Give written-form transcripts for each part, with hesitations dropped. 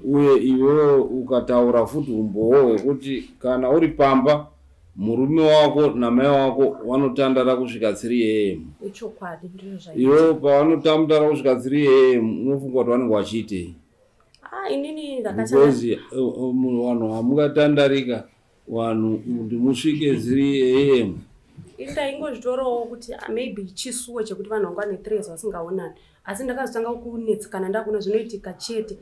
uye iwe ukataura futi umbowo kuti kana uri pamba murume wako namai wako vanotandara kusvika 3 am. Ichokwadi ndizvo zvaita. Ivo pavanotandara kusvika 3 am unofunga kuti vanenge vachiitei? Inini ndakatanga because vanhu hamungatandarika vanhu kuti musvike 3 am. Ndaingozvitorawo kuti maybe chisuwo chekuti vanhu vanga vane 3 vasingaonani, asi ndakazotanga kunetsekana ndakuona zvinoitika chete.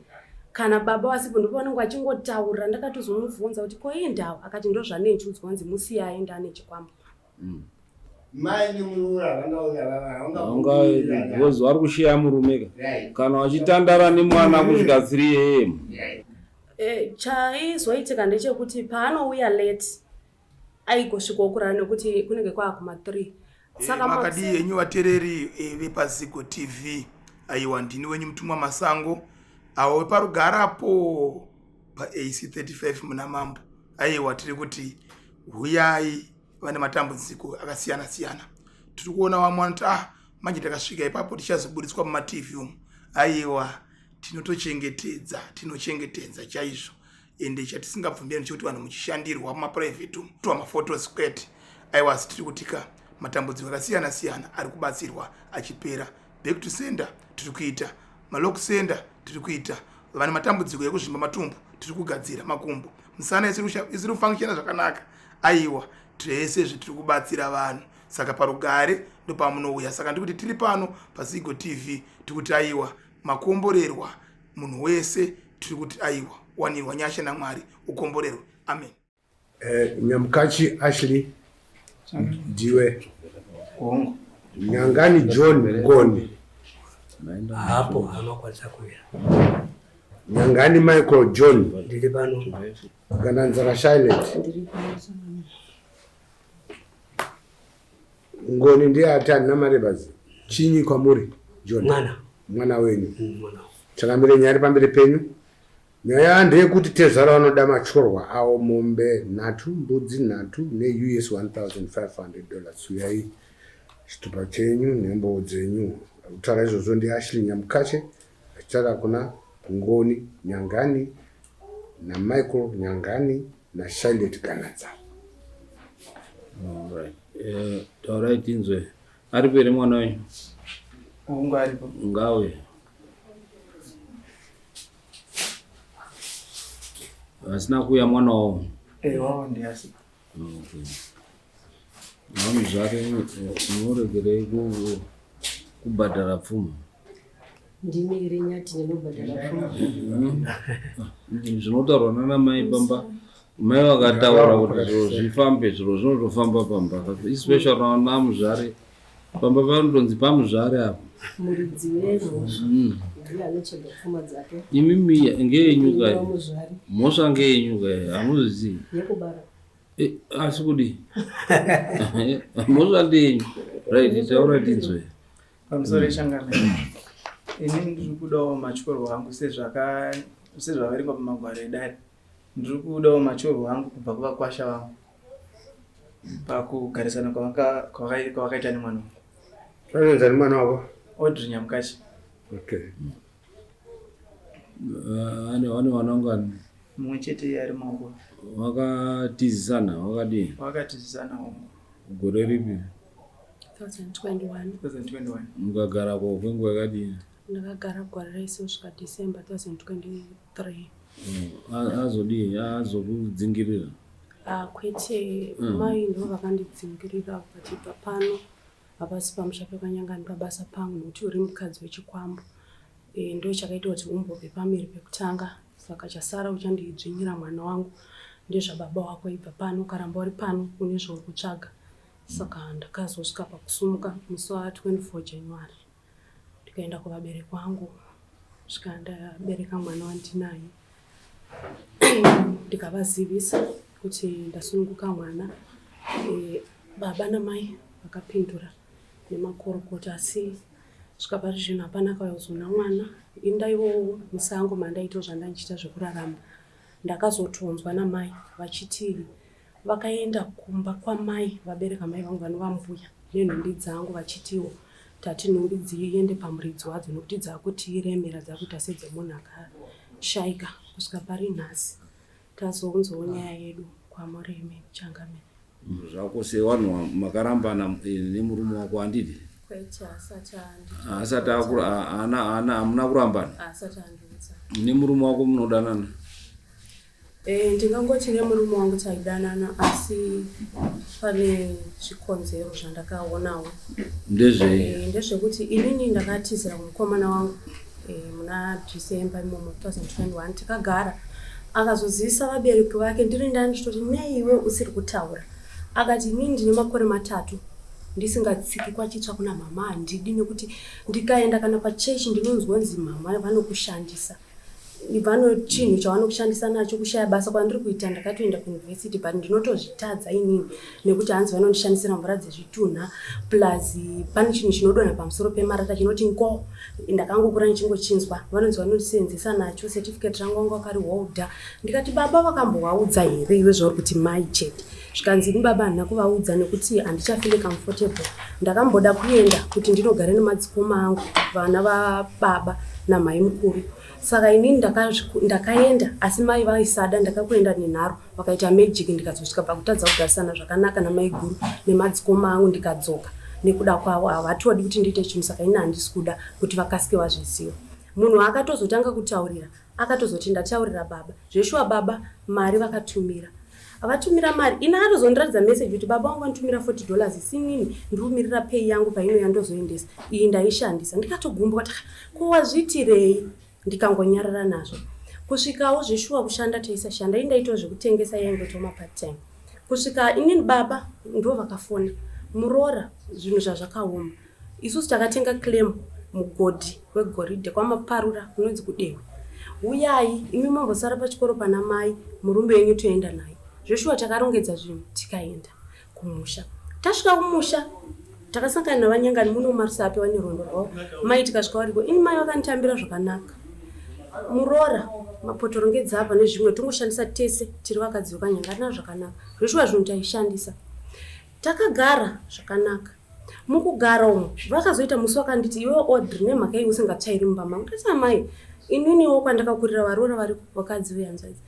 Kana baba wasipo ndipo vanenge vachingotaura, ndakatozomubvunza kuti koendawo, akati ndo zvanenchudzwa kunzi musiya aenda ane chikwambo. Mai nemurura vanga because vari kushiya murume kana vachitandara nemwana kusvika 3 am. Chaizoitika ndechekuti paanouya late aigosvikawo kurara nekuti kunenge kwaakuma 3. Saka makadi yenyu vatereri vepaZigo TV. Aiwa ndini wenyu mutumwa Masango awo parugarapo pa AC35 muna Mambo. Aiwa tiri kuti huyai vane matambudziko akasiyana siyana. Tiri kuona vamwe vanoti manje takasvika ipapo tichazoburitswa muma TV umu. Aiwa tinochengetedza chaizvo. Ende chatisingabvumbiri ndechekuti vanhu muchishandirwa mumaprivate umu twa maphotos kwete. Aiwa tiri kutika matambudziko akasiyana siyana ari kubatsirwa achipera. Back to sender tiri kuita, malock sender tiri kuita, vane matambudziko ekuzvimba matumbu tiri kugadzira makumbo, musana isiri kufunctiona zvakanaka. Aiwa tese zvitiri kubatsira vanhu. Saka parugare ndopamunouya. Saka ndikuti tiri pano paZigo TV tikuti aiwa makomborerwa munhu wese, tiri kuti aiwa wanirwa nyasha naMwari ukomborerwe. Amen. Nyamukachi Ashley ndiwe Nyangani John Ngoni hapo anokwanisa kuya. Nyangani Michael John ndiri pano. Gananzara Charlotte Ngoni ndiye atani namarebazi chinyi kwamuri John mwana wenyu. Chakamire nyari pamberi penyu. Nyaya ndeyekuti tezara vanoda machorwa awo mombe 3, mbudzi 3 ne US $1,500. Uyai chitupa chenyu nembo dzenyu. Kutaura izvozvo ndi Ashley Nyamukache achitara kuna Ngoni Nyangani na Michael Nyangani na Charlotte Gananzara. Alright, inzwe ari pere mwana wenyu? Ungaripo. Ngawe asina kuya mwana wao? Wao ndi asi. Okay. Namuzvake muregerei kubhadhara pfuma? Ndimire nyati ndinobhadhara pfuma. Zvinotaurwa nanamai pamba. Mai vakataura kuti zviro zvifambe, zviro zvinotofamba pamba, especially namuzvare pamba panodonzi pamuzvare apo. Muridzi wenyu ndiye anochega pfuma dzake. Imimi ngeenyuka mhosva ngeenyuka hamuzivi yekubara. Asi kudi mhosva ndenyu. Right, taura tinzwe pamusoro shangana. Ini ndiri kudawo machorwa angu sezvavaringwa pamagwaro edare. Ndiri kudawo machorwa angu kubva kuvakwasha vangu pakugarisana kwavakaita nemwana wangu. Zvanonzi mwana wako? Audrey Nyamukache. Okay. Ane wanangani? Mumwe chete ari mangu. Wakatizisana wakadini? Wakatizisana gore ripi? 2021. Mukagara kwenguva yakadini? Ndakagara gore rese kusvika December 2023. Azodii? Azokudzingirira? Kwete, mai ndo vakandidzingirira kuti pano hapasi pamusha pekanyangani pabasa pangu nokuti uri mukadzi wechikwambo. Ndo chakaita kuti umbobve pamiri pekutanga, saka chasara uchandidzvinyira mwana wangu. Ndezva baba wako ibva pano, ukaramba uri pano une zvauri kutsvaga. Saka ndakazosvika pakusumuka musi wa24 January. Ndikaenda kuvabereki vangu, svika ndabereka mwana wandinaye. Ndikavazivisa kuti ndasununguka mwana. Baba namai vakapindura nemakorokota, asi svika pari zvino hapana kauzona mwana. Indaiwo musango mandaito zvandandichita zvekurarama. Ndakazotonzwa namai vachiti vakaenda kumba kwamai vabereka mai vangu vanovambuya nenhumbi dzangu vachitiwo tati nhumbi dziende pamuridzi wadzo nokuti dzakuti iremera dzakuita sedzemunhu akashayika kusvika pari nhasi tazounzawo nyaya yedu kwaMureme Changamire. Zvako sevanhu makarambana nemurume wako handidi? Kwete, asati hamuna kurambana? Asati andiudza. Nemurume wako munodanana? Ndingangoti nemurume wangu taidanana, asi pane zvikonzero zvandakaonawo. Ndezvei? Ndezvekuti inini ndakatizira kumukomana wangu muna December imomo 2021 tikagara, akazozivisa vabereki vake ndiri ndani nditoti neiwe usiri kutaura. Akati inini ndine makore 3 ndisingatsiki kwachitsva kuna mama handidi, nekuti ndikaenda kana pachechi ndinonzwa nzi mama vanokushandisa. Vano chinhu chavanokushandisa nacho kushaya basa kwandiri kuita. Ndakatoenda kuuniversity but ndinotozvitadza inini nekuti hanzi vanondishandisira mvura dzezvitunha plus pane chinhu chinodonha pamusoro pemarata chinoti ngo. Ndakangokura ndichingochinzwa vanonzi vanondisenzesa nacho. Certificate rangu wanga wakari holder. Ndikati baba vakambovaudza here iwe zvauri kuti mai chete? Zvikanzi ni baba handina kuvaudza nekuti handichafeel comfortable. Ndakamboda kuenda kuti ndinogara nemadzikoma angu vana vababa namai mukuru. Saka inini ndakaenda asi mai vaisada. Ndakakuenda nenharo vakaita magic ndikazosvika pakutadza kugarisana zvakanaka namai guru nemadzikoma angu ndikadzoka. Nekuda kwavo havatodi kuti ndiite chinhu, saka ini handisi kuda kuti vakasike vazviziva. Munhu akatozotanga kutaurira akatozoti ndataurira baba. Zveshuwa baba mari vakatumira. Avatumira mari ina atozondiradza message kuti baba wangu anotumira $40 sinini ndikumirira pay yangu painoya ndozoendesa. Iyi ndaishandisa. Ndikatogumba kuti ko wazviitirei? Ndikangonyarara nazvo. Kusvikawo zveshuwa kushanda taisashanda. Indaitawo zvekutengesa yaingotoma part time. Kusvika inini baba ndo vakafona muroora zvinhu zvazvakaoma. Isusu takatenga claim mugodhi wegoridhe kwamaparura kunonzi kuDehwe. Uyai imi mambosara pachikoro pana mai murumbe wenyu toenda naye. Zveshuwa takarongedza zvinhu tikaenda kumusha. Tasvika kumusha takasangana navanyangani muno Marisapi vane rondo rwavo. Mai tikasvika variko ini mai vakanditambira zvakanaka. Muroora mapotoro ngedzapa nezvimwe tongoshandisa tese tiri vakadzi vakanyangana zvakanaka. Zveshuwa zvinhu taishandisa. Takagara zvakanaka. Mukugara umo vakazoita musi vakanditi iwe Audrey nemhaka iyi usingatsvairi mumba mangu. Ndati mai ininiwo kwandakakurira varoora vari vakadzi vehanzvadzi.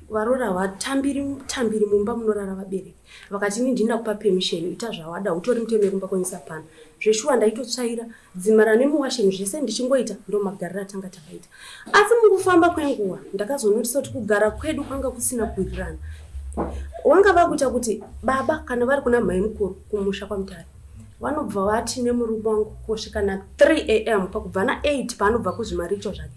Varoora vatambiri mumba munorara vabereki. Vakati ini ndina kupa permission ita zvawada utori muteme kumba kwenyisa pano. Zveshuwa ndaitotsvaira dzimara nemuwasheni zvese ndichingoita ndo magarira tanga takaita. Asi mukufamba kwenguva ndakazonotisa kuti kugara kwedu kwanga kusina kuwirirana. Wanga vakuita kuti baba kana vari kuna mai mukuru kumusha kwaMutare vanobva vati nemurume wangu kusvika na 3 AM pakubva na 8 paanobva kuzvimaricho zvake.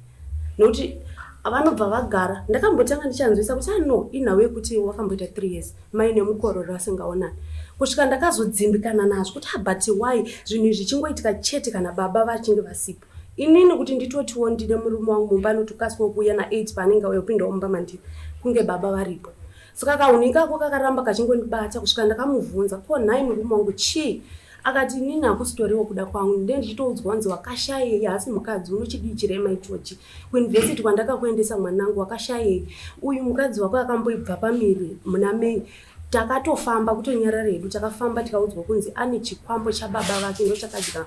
Nokuti vanobva vagara. Ndakambotanga ndichanzwisa kuti no inhawe kuti wakamboita 3 years mai nemukororo vasingaonani. Kusvika ndakazodzimbikana nazvo kuti but why zvinhu zvichingoitika chete kana baba vachinge vasipo. Inini kuti nditotiwo ndine murume wangu mumba notukaswa kuuya na 8 paanenge uyopinda mumba mandiri kunge baba varipo. Saka kaunika ko kakaramba kachingondibata kusvika ndakamubvunza ko nhai murume wangu chii? Akati inini hakustoriwo kuda kwangu ndichitoudzwa wanzi wakashayei asi mukadzi unochidii chirema ichochi. Kuuniversity kwandakakuendesa mwanangu wakashayei. Uyu mukadzi wako akamboibva pamiri muna Mei. Takatofamba kutonyara redu takafamba tikaudzwa kunzi ane chikwambo chababa vake ndo chakadzika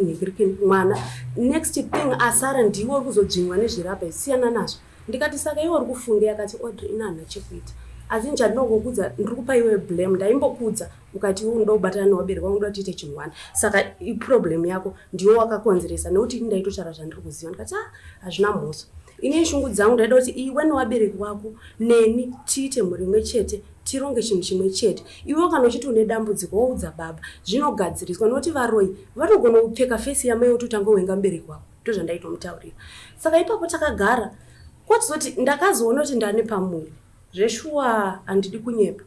nhekirikeni mwana. Next thing asara ndiwo kuzodzvimwa nezvirapa isiyana nazvo. Ndikati saka iwe uri kufunga? Akati Audrey ina hana chekuita. Asi ndinokukudza ndiri kupa iwe blame. Ndaimbokudza ukati undobatana newabereki wangu ndatiite chimwana. Saka iproblem yako ndiwo wakakonzeresa nekuti ndaitotaura zvandiri kuziva. Ndikati hazvina mhosva. Ine shungu dzangu ndaida kuti iwe newabereki wako neni tiite mhuri imwe chete tironge chinhu chimwe chete. Iwe kana uchiti une dambudziko woudza baba zvinogadziriswa nekuti varoi vanogona kupfeka fesi yamai wototanga wenga mubereki wako. Ndozvandaitotaurira. Saka ipapo takagara kwatizoti ndakazoona kuti ndane pamuri. Zveshuwa handidi kunyepa.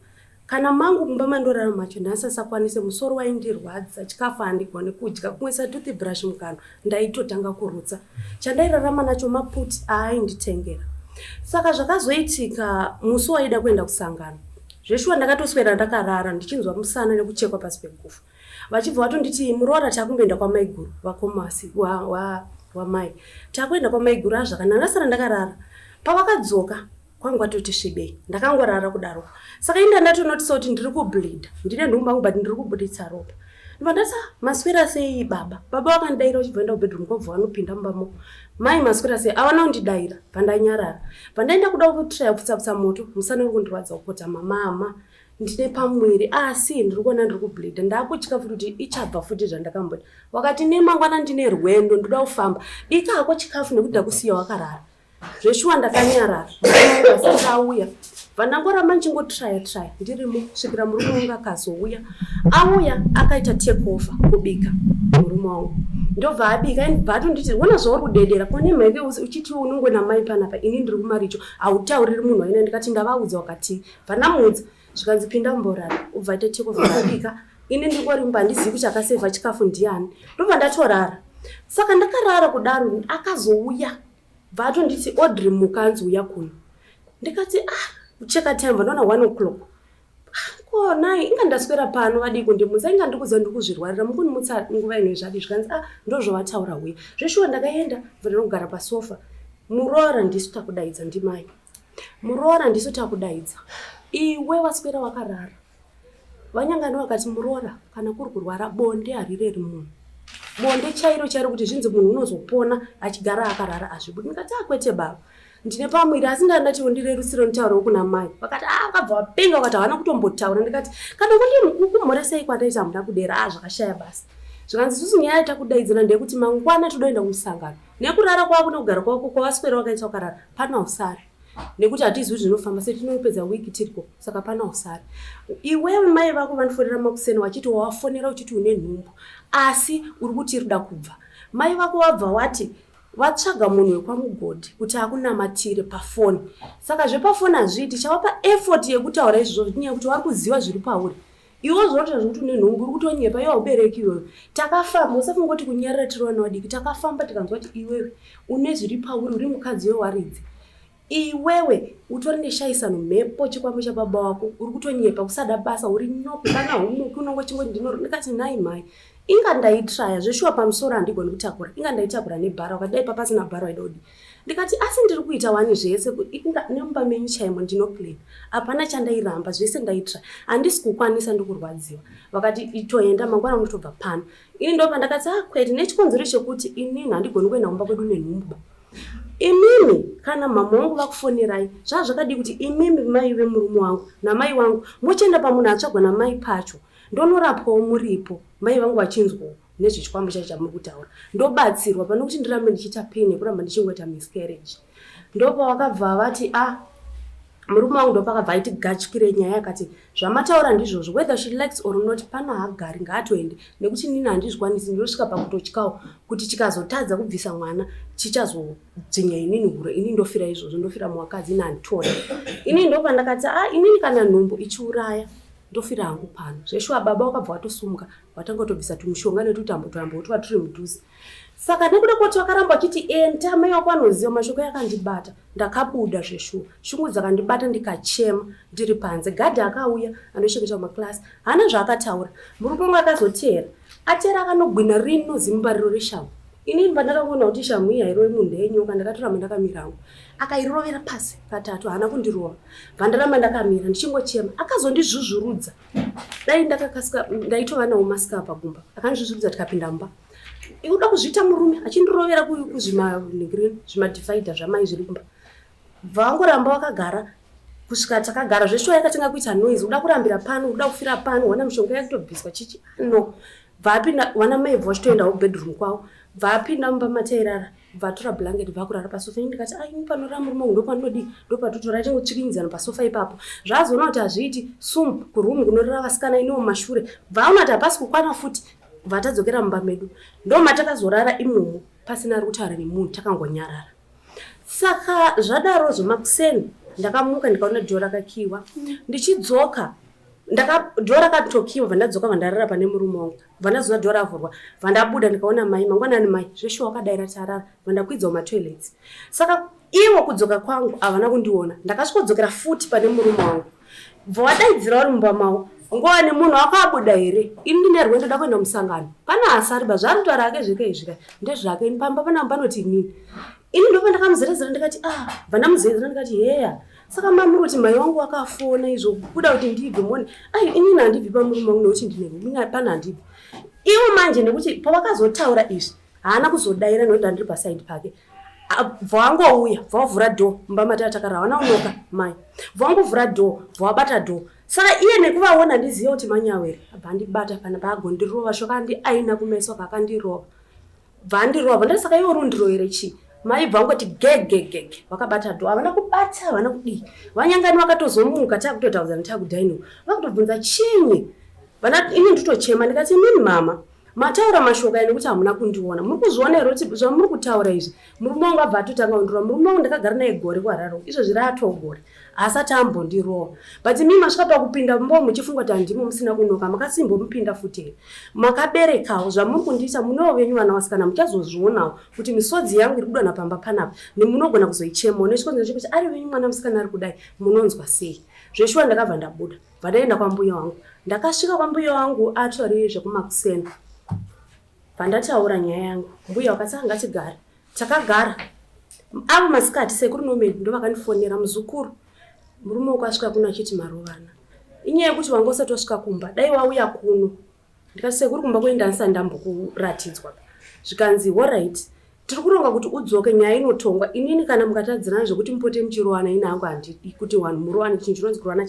Kana mangu mumba mandorara macho ndasasakwanise musoro waindirwadza chikafu handigone kudya kumwesa toothbrush mukano ndaitotanga kurutsa. Chandairarama nacho maputi aainditengera. Saka zvakazoitika musi waida kuenda kusangana. Zveshuwa ndakatoswera ndakarara ndichinzwa musana nekuchekwa pasi pegufu. Vachibva vatonditi muroora takumboenda kwamai guru vakomasi wamai. Takuenda kwamai guru azvakanaka ndasara ndakarara. Pavakadzoka kwangu atoti svibei. Ndakangorara kudaro. Saka inda ndatonotisa kuti ndiri kubleed. Ndine nhumba but ndiri kubuditsa ropa. ndandati maswera sei baba vakandaira uchibvaenda kubedroom kwabva vanopinda mumbamo mai maswera sei avana kundidaira vandanyarara vandaenda kuda kutraya kuputsa moto musana uri kundirwadza kukotama mama ndine pamwiri asi ndiri kuona ndiri kubleedha ndakutya futi kuti ichabva futi zvandakamboti wakati nemangwana ndine rwendo ndoda kufamba ikako chikafu nekuti ndakusiya wakarara zveshuwa ndakanyarara vasakauya vandangoramba nchingotraya ndirimo svikira murume wangu akazouya auya akaita takeover kubika murume wangu ndobva abika bhato nditi wona zvauri kudedera kone mheke uchiti unongona mai panapa ini ndiri kumaricho hautauriri munhu waina ndikati ndavaudza wakati vandamuudza zvikanzi pinda mumborara ubva ita takeover abika ini ndikorimba handizivi kuti akasevha chikafu ndiani ndobva ndatorara saka ndakarara kudaro akazouya bhato nditi Audrey mukanzi uya kuno ndikati kucheka time vanoona 1 o'clock konai inga ndaswera pano vadi kundimutsa inga ndikuza ndikuzvirwarira mukunimutsa nguva ino zvadi zvikanzi ndozvovataura uye zveshuwa ndakaenda vanogara pasofa muroora ndisu takudaidza ndimai muroora ndisu takudaidza iwe waswera wakarara vanyangani vakati muroora kana kuri kurwara bonde harireri munhu bonde chairo kuti zvinzi munhu unozopona achigara akarara azvibudi ndikati kwete baba ndine pamwiri asi ndandati undirerusire mutauro kuna mai vakati vakabva vapenga vakati havana kutombotaura ndikati kana kumhore sei kwandaita hamuna kudera zvakashaya basi zvikanzi isusu nyaya takudaidzira ndeyekuti mangwana todoenda kumusangano nekurara kwako nekugara kwako kwavaswera wakaita wakarara pana usari nekuti hatizivi zvinofamba sei tinopedza wiki tiriko saka pana usari iwewe mai vako vanofonera makuseni wachiti wawafonera uchiti une nhumbu asi uri kuti rida kubva mai vako wabva wati vatsvaga munhu wekwamugodhi kuti akunamatire pafoni saka zvepafoni hazviiti chavapa effort yekutaura izvozvo tinyaya kuti vari kuziva zviri pauri iwo zvinoita zvokuti une nhumbu uri kutonyepa iwe haubereki iwewe takafamba usafungoti kunyarira tiri vana vadiki takafamba tikanzwa kuti iwewe une zviri pauri uri mukadzi wewaridzi iwewe utori neshaisano mhepo chikwambo chababa wako uri kutonyepa kusada basa uri nyope kana humuki unongochingoti ndikati nai mai inga ndaitraya zveshuwa pamusoro handigoni kutakura inga ndaitakura nebhara wakadai papasina bhara waidodi ndikati asi ndiri kuita wani zvese nemumba menyu chaimo ndinoplana hapana chandairamba zvese ndaitra handisi kukwanisa ndikurwadziwa vakati itoenda mangwana unotobva pano ini ndopa ndakati kwete nechikonzero chekuti inini handigoni kuenda mumba kwedu nenhumba imimi kana mama wangu vakufonirai zvazvakadi kuti imimi mai vemurume wangu namai vangu mochienda pamunhu atsvagwa namai pacho ndonorapwawo muripo mai vangu vachinzwawo nezvechikwambo chacho chamuri kutaura ndobatsirwa pane kuti ndirambe ndichiita pain yekuramba ndichingoita miscarriage ndopa vakabva vati murume wangu ndopakabva aiti gachikire nyaya yakati zvamataura ndizvozvo whether she likes or not pana hagari ngaatoende nekuti nini handizvikwanisi ndosvika pakutotyawo kuti chikazotadza kubvisa mwana chichazodzinya inini huro ini ndofira izvozvo ndofira muwakadzi ini handitora ini ndopa ndakati inini kana nhumbu ichiuraya ndofira hangu pano zveshuwa baba wakabva watosumuka watanga kutobvisa tumushonga netutambo turi mudhuze saka nekuda kuti wakaramba achiti enta mai wako anoziva mashoko yakandibata ndakabuda zveshuwa shungu dzakandibata ndikachema ndiri panze gadhi akauya andochengeta mumaklasi hana zvaakataura murume wangu akazoteera ateera akanogwina rinozi mumbariro reshamhu inini pandakaona kuti shamhu iyi hairove munhu yenyoka ndakatoramba ndakamirangu akairovera pasi katatu hana kundirova vandaramba ndakamira ndichingochema akazondizvuzvurudza dai ndakakasika ndaitova nawo masika pagumba akandizvuzvurudza tikapinda mumba uda kuzviita murume achindirovera zvimadivhaidha zvamai zviri kumba vangoramba wakagara kusvika takagara zveshuwa yakatenga kuita noise uda kurambira pano uda kufira pano wana mishonga yakutobviswa chichi no vapinda wana mai vachitoendawo bedroom kwavo vapinda mumba matairara vatora blanket vakurara pasofa ndikati ini panorara murume wangu ndopatotora tingotsvikinyidzana pasofa ipapo zvazoona kuti hazviiti sum kurumu kunorara vasikana iniwo mashure vaona kuti hapasi kukwana futi vatadzokera mumba medu ndomatakazorara imomo pasina ari kutaura nemunhu takangonyarara saka zvadarozvo makuseni ndakamuka ndikaona dhoo rakakiwa ndichidzoka dhoo rakatokiwa vandadzoka vandarara pane murume wangu vandazoona dhoo ravhurwa vandabuda ndikaona mai mangwanani mai zveshuwa wakadaira tarara vandakwidzawo matoilets saka ivo kudzoka kwangu havana kundiona ndakasvikodzokera futi pane murume wangu bva vari mumba mavo nguva nemunhu wakabuda here ini ndine rwendo ndoda kuenda musangano pana asariba zvari kutaura ake zvike izvika ndezvake ini pamba pana panoti inini ini ndopa ndakamuzerezera ndikati vandamuzerezera ndikati heya Saka mama kuti mai wangu akafona izvo kuda kuti ndibve muone inini handibvi pamurume wangu nekuti ndine pana handibvi iwo manje nekuti pavakazotaura izvi haana kuzodaira nokuti handiri pasaidi pake bvawangouya bvawavhura dhoo mumba matata takara hawana unoka mai bvawanguvhura dhoo bvawabata dhoo saka iye nekuvaona ndiziva kuti manyawere abva andibata pana paagondirova shokandi aina kumeso kakandirova bvandirova ndasaka iwo rundiroere chii mai bvangoti gegegege vakabata dhoo havana kubata havana kudii vanyangani vakatozomuka takutotaudzana takudhaino vakutobvunza chinyi vana ini nditochema ndikati mimi mama mataura mashoka ene kuti hamuna kundiona muri kuzviona here kuti zvamuri kutaura izvi murume wangu abva atotanga kundirova murume wangu ndakagara naye gore kwararo izvo zviri atogore asati ambondirova but mimi masvika pakupinda mumba muchifunga kuti handimo musina kunoka makasimbomupinda futi here makaberekawo zvamuri kundiita munowo venyu vana vasikana muchazozvionawo kuti misodzi yangu iri kudana pamba panapa nemunogona kuzoichemawo neshikonzero chekuti ari venyu mwana musikana ari kudai munonzwa sei zveshuwa ndakabva ndabuda bvandaenda kwambuya wangu ndakasvika kwambuya wangu atori zvekumakusena pandataura nyaya yangu mbuya wakataka ngatigare takagara avo masikati sekuru nomedi ndo vakandifonera muzukuru murume ukasvika kuno achiti marovana inyaya yekuti wanga usati wasvika kumba dai wauya kuno ndikati sekuru kumba kuenda ndisati ndambokuratidzwa zvikanzi alright tiri kuronga kuti udzoke nyaya inotongwa inini kana mukatadzirana zvokuti mupote muchirowana ine hangu handidi kuti vanhu murowane chinhu chinonzi kurowana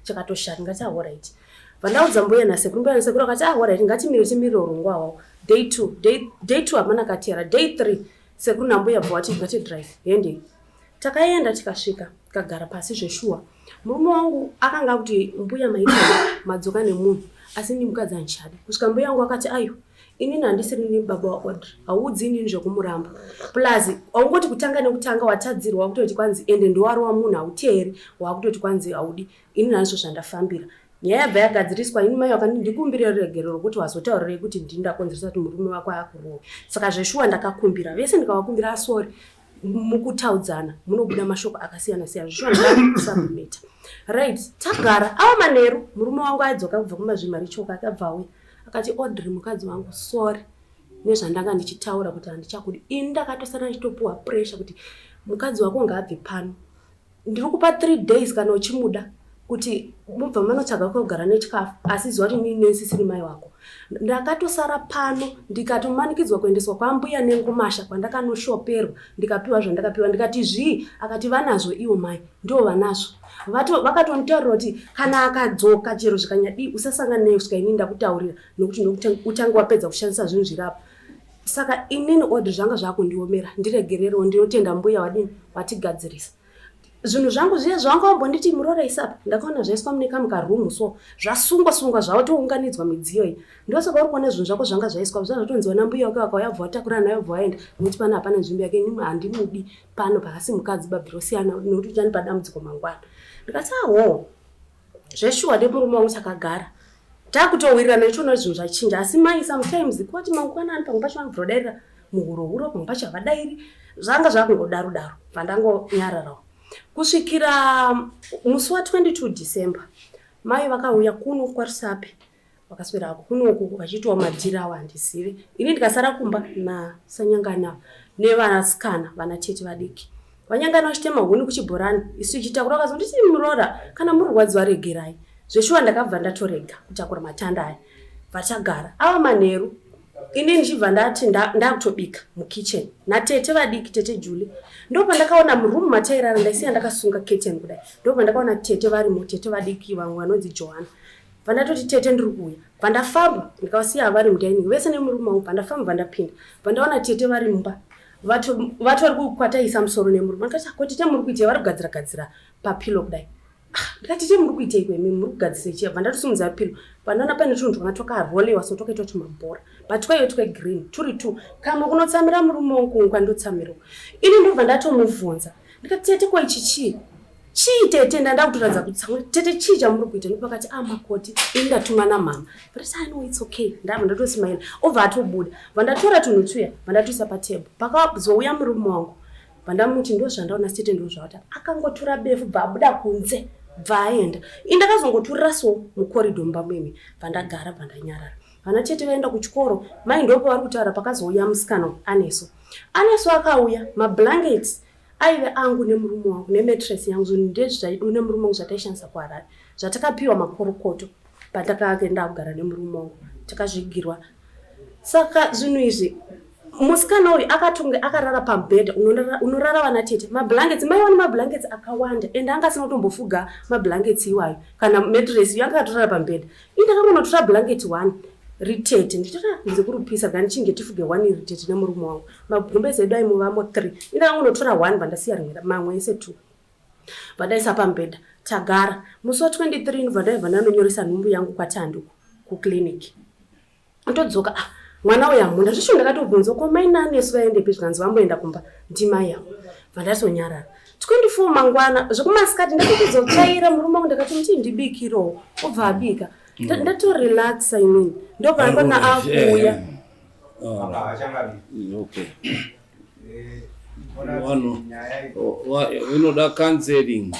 chakatoshata ngati alright vandaudza mbuya nasekuru akati alright ngatimire timiriro urongwa hwawo day 2 hamana katera day 3 sekuru nambuya bvawati ngati drive yendei takaenda tikasvika tikagara pasi zveshuwa murume wangu akanga kuti mbuya maita madzoka nemunhu asi ni mukadzi anchada kusvika mbuya wangu akati ayo inini handisiri ni baba waOdri haudzi inini zvokumuramba plus aungoti kutanga nekutanga watadzirwa kutoti kwanzi ende ndiwari wamunhu hauteeri wakutoti kwanzi haudi inini handizvo zvandafambira nyaya yabva yagadziriswa ini mai vakandikumbira regero rokuti wazotaurire kuti ndindakonzeresa kuti murume wako akurowe saka zveshuwa ndakakumbira vese ndikavakumbira asori mukutaudzana munobuda mashoko akasiyana siyana zveshuwa ndakakusabmita right tagara ava manheru murume wangu aidzoka kubva kumazvimari choka akabva auya akati Audrey mukadzi wangu sorry nezvandanga ndichitaura kuti handichakudi ini ndakatosara ndichitopuwa pressure kuti mukadzi wako ngaabve pano ndiri kupa 3 days kana uchimuda kuti mubva manotsvaga kugara nechikafu asi ziva kuti nini nesisiri mai wako ndakatosara pano ndikatomanikidzwa kuendeswa kwambuya nengumasha kwandakanoshoperwa ndikapiwa zvandakapiwa ndikati zvii akati vanazvo iwo mai ndo vanazvo vakatonitaurira kuti kana akadzoka chero zvikanyadii usasangana naye kusvika ini ndakutaurira nokuti utanga wapedza kushandisa zvinhu zvirapa saka inini Audrey zvanga zvakundiomera ndiregererewo ndinotenda mbuya wadini watigadzirisa zvinhu zvangu zviya zvawangambonditi murora isapa ndakaona zvaiswa muneka mukarumu so zvasungwa zvatounganidzwa midziyo iyi ndosaka uri kuona zvinhu zvako zvanga zvaiswa zvatonziwa nambuya wake wakauya bva watakura nayo bva waenda nokuti pana hapana nzvimbo yake inini handimudi pano pakasi mukadzi babhirosiyana nokuti uchani padambudziko mangwana ndikati aho zveshuwa nemurume wangu takagara takutowirirana ichiona zvinhu zvachinja asi mai sometimes kuti mangwanani pamwe pacho vanobvurodairira muhuro pamwe pacho havadairi zvanga zvakungodaro vandangonyararawo kusvikira musi wa22 December mai vakauya kuno kwaRusape vakaswera kunoku vachitowa madhira awo handizive ini ndikasara kumba nasanyangana nevanasikana vanatete vadiki vanyangana vachitema huni kuchibhorani isu ichitakura vakazonditi murora kana murwadziwa regerai zveshuwa ndakabva ndatorega kutakura matanda aya vatagara ava manheru ini ndichibva ndati ndakutobika mukitchen natete vadiki tete Julie ndopa ndakaona murumu matairara ndaisiya ndakasunga curtain kudai ndopa ndakaona tete varimo tete vadiki vamwe vanonzi Johanna vandatoti tete ndiri kuuya vandafamba ndikavasiya vari mudining vese nemurume wangu vandafamba vandapinda vandaona tete vari mumba vatori kukwataisa musoro nemurume ndikati ko tete muri kuita vari kugadzira papilo kudai ndikati tete muri kuita ikwemi muri kugadzisa chia vandatosimudza papilo vandaona pane tunhu twakatokarolewa so tokaitwa tumabhora patwaiyo twegreen turi 2 kamwe kunotsamira murume wangu kwandotsamirawo ini ndobva ndatomubvunza ndikati tete ko ichi chii tete ndanda kutoradza kuti tsamwe tete chii chamuri kuita ndopakati makoti ini ndatumwa namama but I know it's okay ndabva ndatosimaira obva atobuda vandatora tunhu tuya vandatoisa patebho pakazouya murume wangu vandamuti ndo zvandaona tete ndo zvauta akangotora befu bva abuda kunze bva aenda ini ndakazongoturira so mukorido mumba mimi vandagara vandanyarara vana tete vaenda kuchikoro mai ndopo vari kutaura pakazouya musikana aneso akauya mablankets aive angu nemurume wangu nemetress yangu ndezvaidu nemurume wangu zvataishandisa kuHarare zvatakapiwa makorokoto patakaenda kugara nemurume wangu takazvigirwa. Saka zvinhu izvi musikana uyu akatonge akarara pamubhedha unorara vana tete mablankets maiwana mablankets akawanda ende anga asina kutombofuga mablankets iwayo kana mattress iyo anga atorara pamubhedha. Indakangonotora blanket 1 ritete nditora kunze kurupisa kana chinge tifuge 1 ritete nemurume wangu magumbezi edu aimuvamo 3 indakangonotora 1 vandasiya rimwe mamwe ese 2 vadaisa pamubhedha tagara. Musi wa 23 ndobva ndaibva ndanonyoresa nhumbu yangu kwaTandu kuclinic ndodzoka mwana uyu amunda zvisho ndakatobvunza ko mai nanesu vaende pedyo kanzi vamboenda kumba ndimai yavo vandasonyarara 24 mangwana zvekumasikati ndakatozotsvaira murume wangu ndakati muchindibikirawo obva abika ndatorelaxa inini ndopandona akuuya. Wano inoda counseling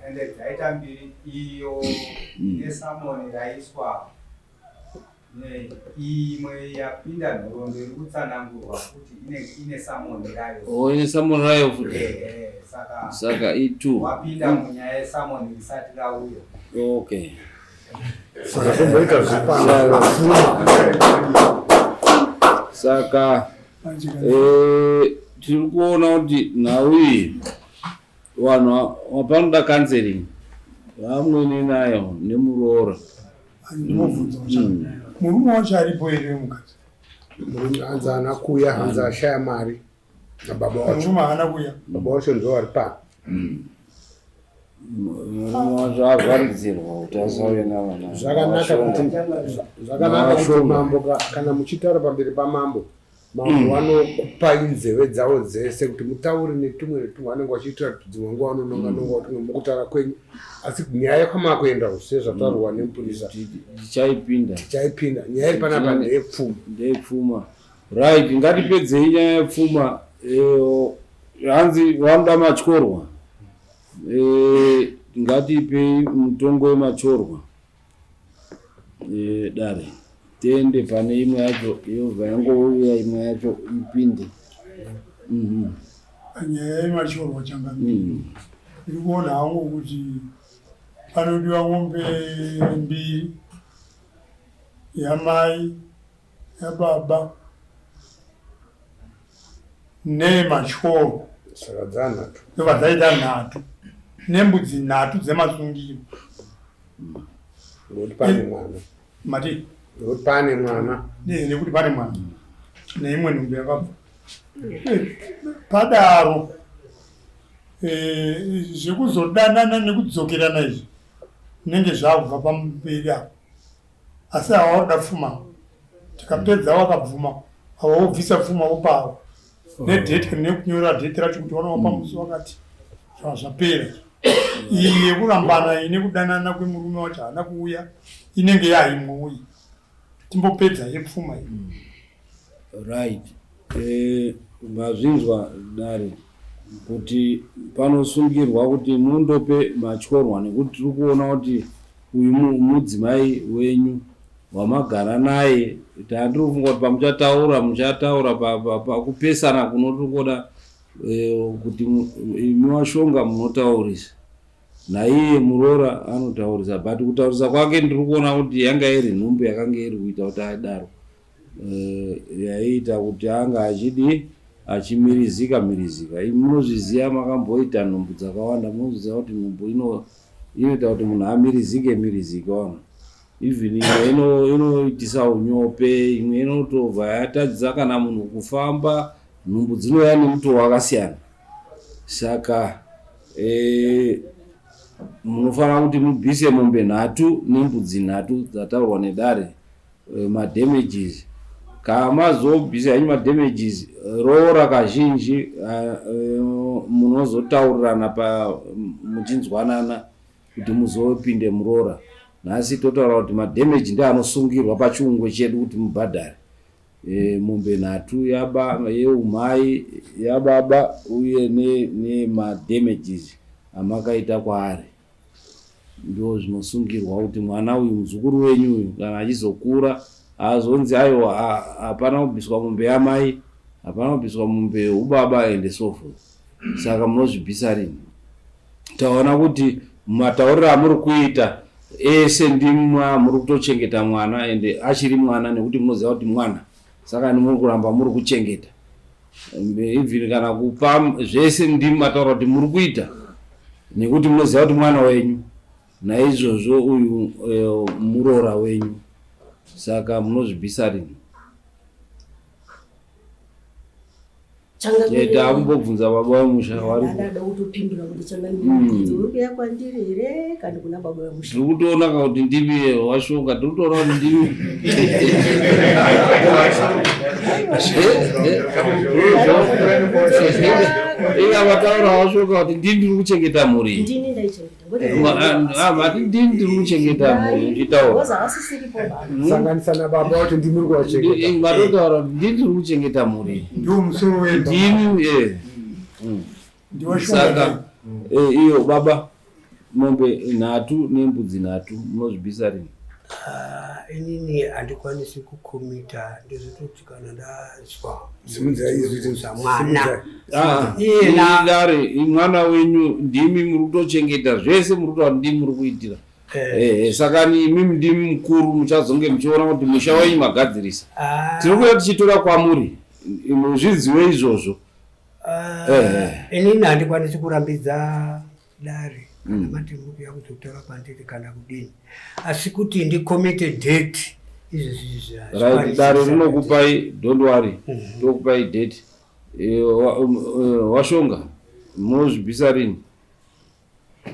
ende dzaita mbiri iyo nesamoni raiswa imwe yapinda nhoroondo iri kutsanangurwa kuti ine samoni rayo. Ine samoni rayo futi. Saka itu wapinda munyaya yesamoni risati rauya. Okay. Saka tiri kuona kuti nhau iyi vanhu vapanoda counseling vamweni nayo nemuroora. Murume wacho aripo here mukati? Murume hanzi haana kuuya, hanzi ashaya mari nababa wacho. Murume haana kuuya? Baba wacho ndo ari pano. Murume wacho avharidzirwa kuti asauye navana. Zvakanaka kuti mambo kana muchitaura pamberi pamambo mambo vanokupai nzeve dzavo dzese kuti mutaure netumwe vanenge vachiitira kuti dzimwe nguva vanononga tumwe mukutaura kwenyu, asi nyaya yakamava kuenda sezvataurwa nemupurisa tichaipinda. Nyaya iri panapa ndeyepfuma. Right, ngatipedzei nyaya yepfuma. Hanzi vanoda matyorwa, ngatipei mutongo wemachorwa dare tiende pane imwe yacho Yehova yangouya imwe yacho ipinde. Nyaya yemachorwa changamiri iri kuona hangu kuti panodiwa mombe 2 yamai yababa nemachorwa saka dzanhatu ndobva dzaita 3 nembudzi 3 dzemasungiro. Nekuti pane mwana mati nekuti pane mwana nekuti pane mwana neimwe nhumbi yakabva padaro zvekuzodanana nekudzokerana izvi nenge zvakubva pamberi apo, asi hawauda pfuma tikapedza wakabvuma hawobvisa pfuma wopawo nedheti nekunyora dheti racho kuti wanopa musi wakati zvapera. Iyi yekurambana ine kudanana kwemurume wacho haana kuuya inenge yaimwe uyi timbopedza yepfuma iyi. Right. Mazvinzwa dare kuti panosungirwa kuti mundope matyorwa nekuti tiri kuona kuti uyu mudzimai wenyu wamagara naye tandiri kufunga kuti muchataura pakupesana kuno tiri kuoda kuti imi washonga munotaurisa naiye muroora anotaurisa, but kutaurisa kwake ndiri kuona kuti yanga iri nhumbu yakanga iri kuita kuti adaro yaiita kuti anga achimirizika. Imi munozviziva makamboita nhumbu dzakawanda, munozviziva kuti nhumbu inoita kuti munhu amirizike wano. Even imwe inoitisa unyope, imwe inotobva yatadzisa kana munhu kufamba. Nhumbu dzinouya nemutowo wakasiyana. Saka munofanira kuti mubvise mombe 3 nembudzi 3 dzataurwa nedare madamages. Kamazobvisa henyu madamages roora kazhinji munozotaurirana muchinzwanana kuti muzopinde muroora. Nhasi totaura kuti madamage ndiye anosungirwa pachiungwe chedu kuti mubhadhare. Mombe 3 yeumai yababa uye nemadamages amakaita kwaari ndo zvinosungirwa kuti mwana uyu muzukuru wenyu uyu kana achizokura azonzi aiwa hapana kubviswa mombe yamai, hapana kubviswa mombe ubaba and so forth. saka munozvibvisa rini? Taona kuti matauriro amuri kuita ese ndimwa muri kutochengeta mwana ende achiri mwana nekuti munoziva kuti mwana, saka muri kuramba muri kuchengeta even kana kupa zvese ndimi mataura kuti muri kuita nekuti munoziva kuti mwana wenyu, naizvozvo uyu muroora wenyu, saka munozvibvisa rini? Takumbobvunza baba vemusha tiri kutoona kuti ndimi washonga, tiri kutoona kuti ndimi vataura washonga kuti ndini ndiri kuchengeta mhuri, mati ndini ndiri kuchengeta mhuri uchitaura sanganisa nababa kuti ndimuri kuwachengeta, matotaura kuti ndini ndiri kuchengeta mhuri ndio musoro wetu ndini saka iyo baba mombe 3 nembudzi 3 munozvibvisa rini? Inini handikwanisi kukomita ndezvototi kana ndazwa dare mwana wenyu ndimi muri kutochengeta zvese, muri kutaura ndimi muri kuitira saka imimi ndimi mukuru, muchazonge muchiona kuti musha wenyu magadzirisa. Tiri kuya tichitora kwamuri muzvizive izvozvo. Inini handikwanisi kurambidza dare kana matimuku yakuzotara pandiri kana kudini, asi kuti ndikomite date right, dare rinokupai, don't worry, tokupai date. Washonga munozvibvisa rini?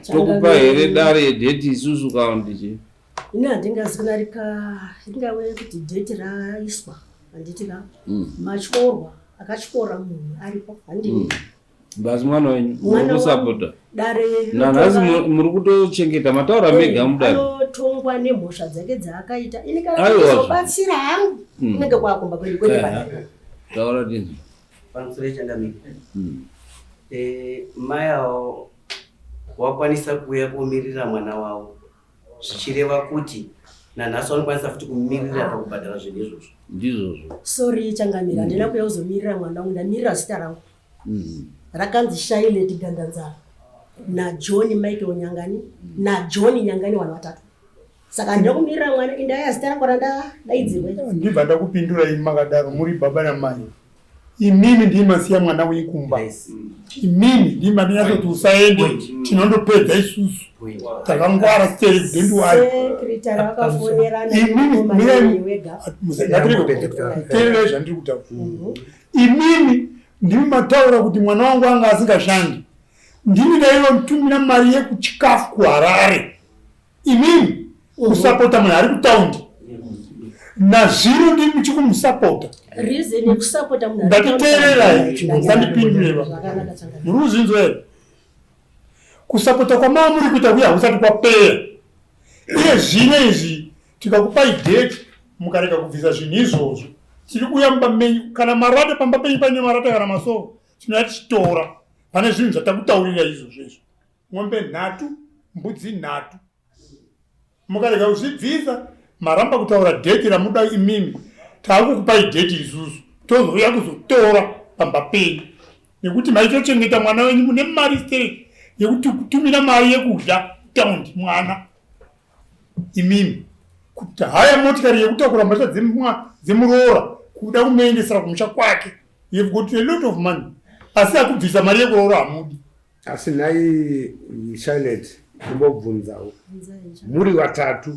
Tokupa here dare date isusu kana ndichi? Ini handingazi kana ringave kuti date raiswa handitika matyorwa akatyora munhu aripo handini. Basi mwana wenyu muri kusapota dare nanhasi muri kutochengeta mataura mega mudare anotongwa nemhosva dzake dzaakaita. Ini kana kuzobatsira hangu kunenge kwakomba kwedu kwete padare. Taura dini pamusoro Changamire. Mai avo wakwanisa kuuya kumirira mwana wavo, zvichireva kuti nanhasi vanokwanisa futi kumirira pakubhadhara zvinhu izvozvo. Ndizvozvo. Sorry Changamire, handina kuuya kuzomirira mwana wangu, ndamirira zita rangu rakanzi Shaileti Gandanzara naJohn Michael Nyangani naJohn Nyangani wana 3. Saka handina kumirira mwana, indaya zita rangu randaidzirwa. Ndibva ndakupindura imi makadaro muri baba namai. Imimi ndimi masiya mwana wekumba. Imimi ndimi mandinyazo kuti usaende tinondopedza isusu. Takangwara stage dendu wayo. Sekretari akafonerana imimi wega. Tele zvandiri kutaura. Imimi ndimi mataura kuti mwana wangu anga asingashandi. Ndimi ndaiva mutumira mari yekuchikafu kuHarare. Imimi kusapota munhu ari kutaundi. Nazvino ndimi muchikumusapota. Reason yekusapota munhu ndatiteerera sandipindureva muri kuzvinzwa here. Kusapota kwamava muri kuita kuya hakusati kwapera. Iye zvino izvi tikakupai date mukareka kubvisa zvinhu izvozvo tiri kuuya mumba menyu, kana marata pamba penyu paine marata kana masoro tinoya tichitora. Pane zvinhu zvatakutaurira izvozvo izvo, mwombe 3 mbudzi 3 mukareka kuzvibvisa maramba kutaura date ramuda imimi. Takukupai date isusu tozouya kuzotora pamba penyu nekuti maichochengeta mwana wenyu mune mari state yekuti kutumira mari yekudya taundi mwana imimi, kuti haya motikari yekutakura mbatya dzemuroora kuda kumuendesera kumusha kwake, you've got a lot of money, asi akubvisa mari yekuroora hamudi. Asi nai Charlotte kumbobvunzawo, muri 3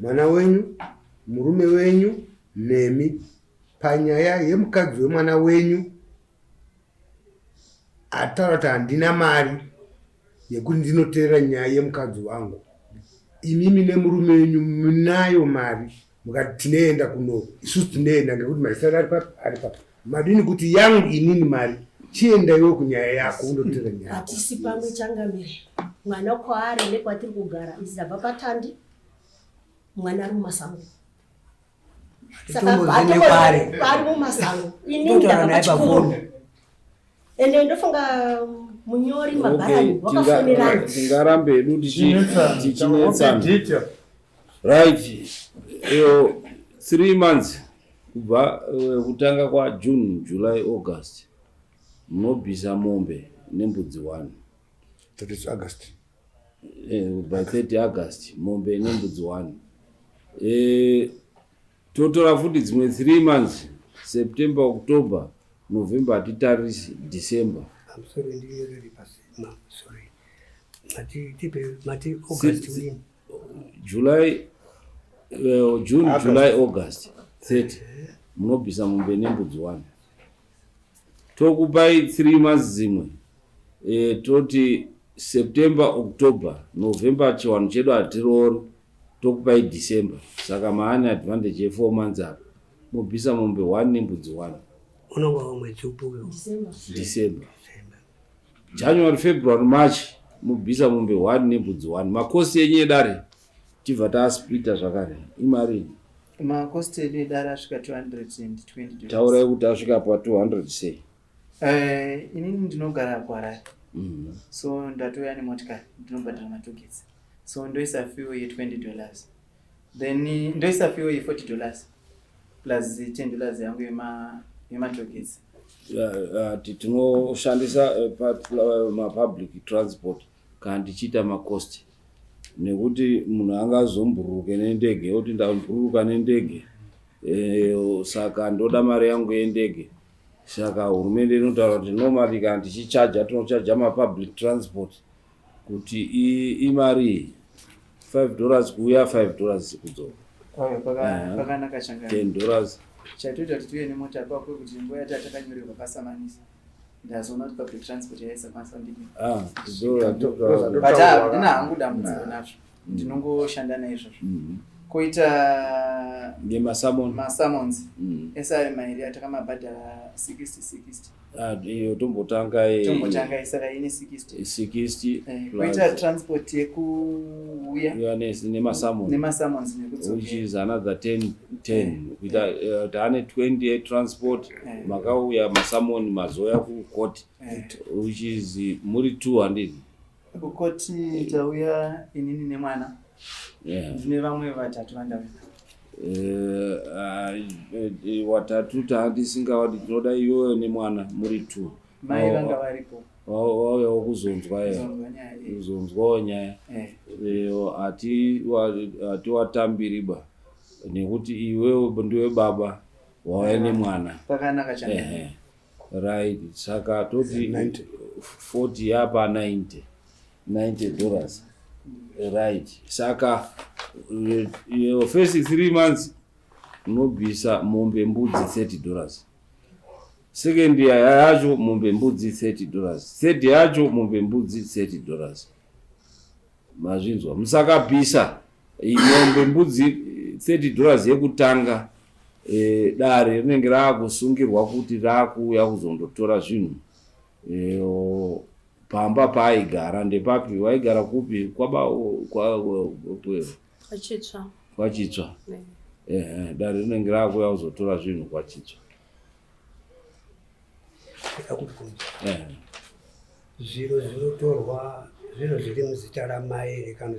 mwana wenyu, murume wenyu nemi, panyaya yemukadzi wemwana wenyu ataura kuti handina mari yekuti ndinoteera nyaya yemukadzi wangu, imimi nemurume wenyu munayo mari, mukati tinoenda kuno, isusu tinoenda ngekuti marisari ari papa, madini kuti yangu inini mari chienda iwe kunyaya yako undoteera nyaya. Hatisi pamwe Changamire, mwana kwaari nekwatiri kugara izabva patandi, mwana ari mumasango. Saka pari mumasango ini ndakapachikoro ende ndofunga munyori mabharani wakafonerana tingarambe edu tichinetsana right. 3 months kubva kutanga kwa June, July, August munobvisa mombe nembudzi 1 30 August. By 30 August mombe nembudzi 1. Totora futi dzimwe 3 months, September, October, November, atitarisi December. I'm sorry, sorry. Mati August win. July, June, August. July, August 30 munobvisa mombe nembudzi 1. Tokupai 3 months zimwe, toti September, October, November chiwanu chedu hatirori, tokupai December. Saka maane advantage 4 months apa mubvisa mombe 1 nembudzi 1. Unonga mwezi upi? December. January, February, March mubvisa mombe 1 nembudzi 1. Makosi enyu edare tibva tasplita zvakare imari. Makosti edu edare asvika $220. Taurai kuti asvika pa 200 sei. Inini ndinogara kuHarare. So ndatoya nemotikari ndinobhadhara matoketsi. So ndoisa fuel ye$20. Then ndoisa fuel ye$40 plus $10 yangu yematoketsi. Tinoshandisa public transport kana tichiita makosti, nekuti munhu angazomburuke nendege oti ndamburuka nendege, saka ndoda mari yangu yendege. Saka hurumende inotaura kuti normally kana tichichaja tinochaja mapublic transport kuti imari $5 kuuya $5 kudzoka. Pakanaka changa $10. Chatoita kuti tuye nemota kwako kuti nguva yati takanyorerwa pasamanisi ndazoona kuti public transport yaisa kwanisa ndini. But ndina hangu dambudziko nazvo ndinongoshanda naizvozvo. Koita masamons esari mairi atakamabhadhara 60. Iyo tombotanga saka ine 60. Koita transport yekuuya nemasamons nekudzoka, which is another 10. Kuita taane 20 transport, makauya masamon mazoya kukoti, which is muri 200. Kukoti tauya inini nemwana. Ndine vamwe vatatu vandavina. Watatu taandisingawati tinoda iwewe nemwana muri 2. Mai vanga varipo. Wauyawo kuzonzwawo nyaya. Hati watambiriba nekuti iwewe ndiwe baba wauya nemwana. Pakanaka changa. Right. Saka toti 40 yapa $90. Right. Saka first 3 months munobvisa mombe mbudzi $30. Second yacho mombe mbudzi $30. Third yacho mombe mbudzi $30. Mazvinzwa musakabvisa mombe mbudzi $30 yekutanga, dare rinenge raakusungirwa kuti raakuuya kuzondotora zvinhu. Pamba paaigara ndepapi? Waigara kupi? Kwachitsva. Dare rinenge raakuuya kuzotora zvinhu kwachitsva. Zviro zvinotorwa zviro zviri muzita ramai ere kana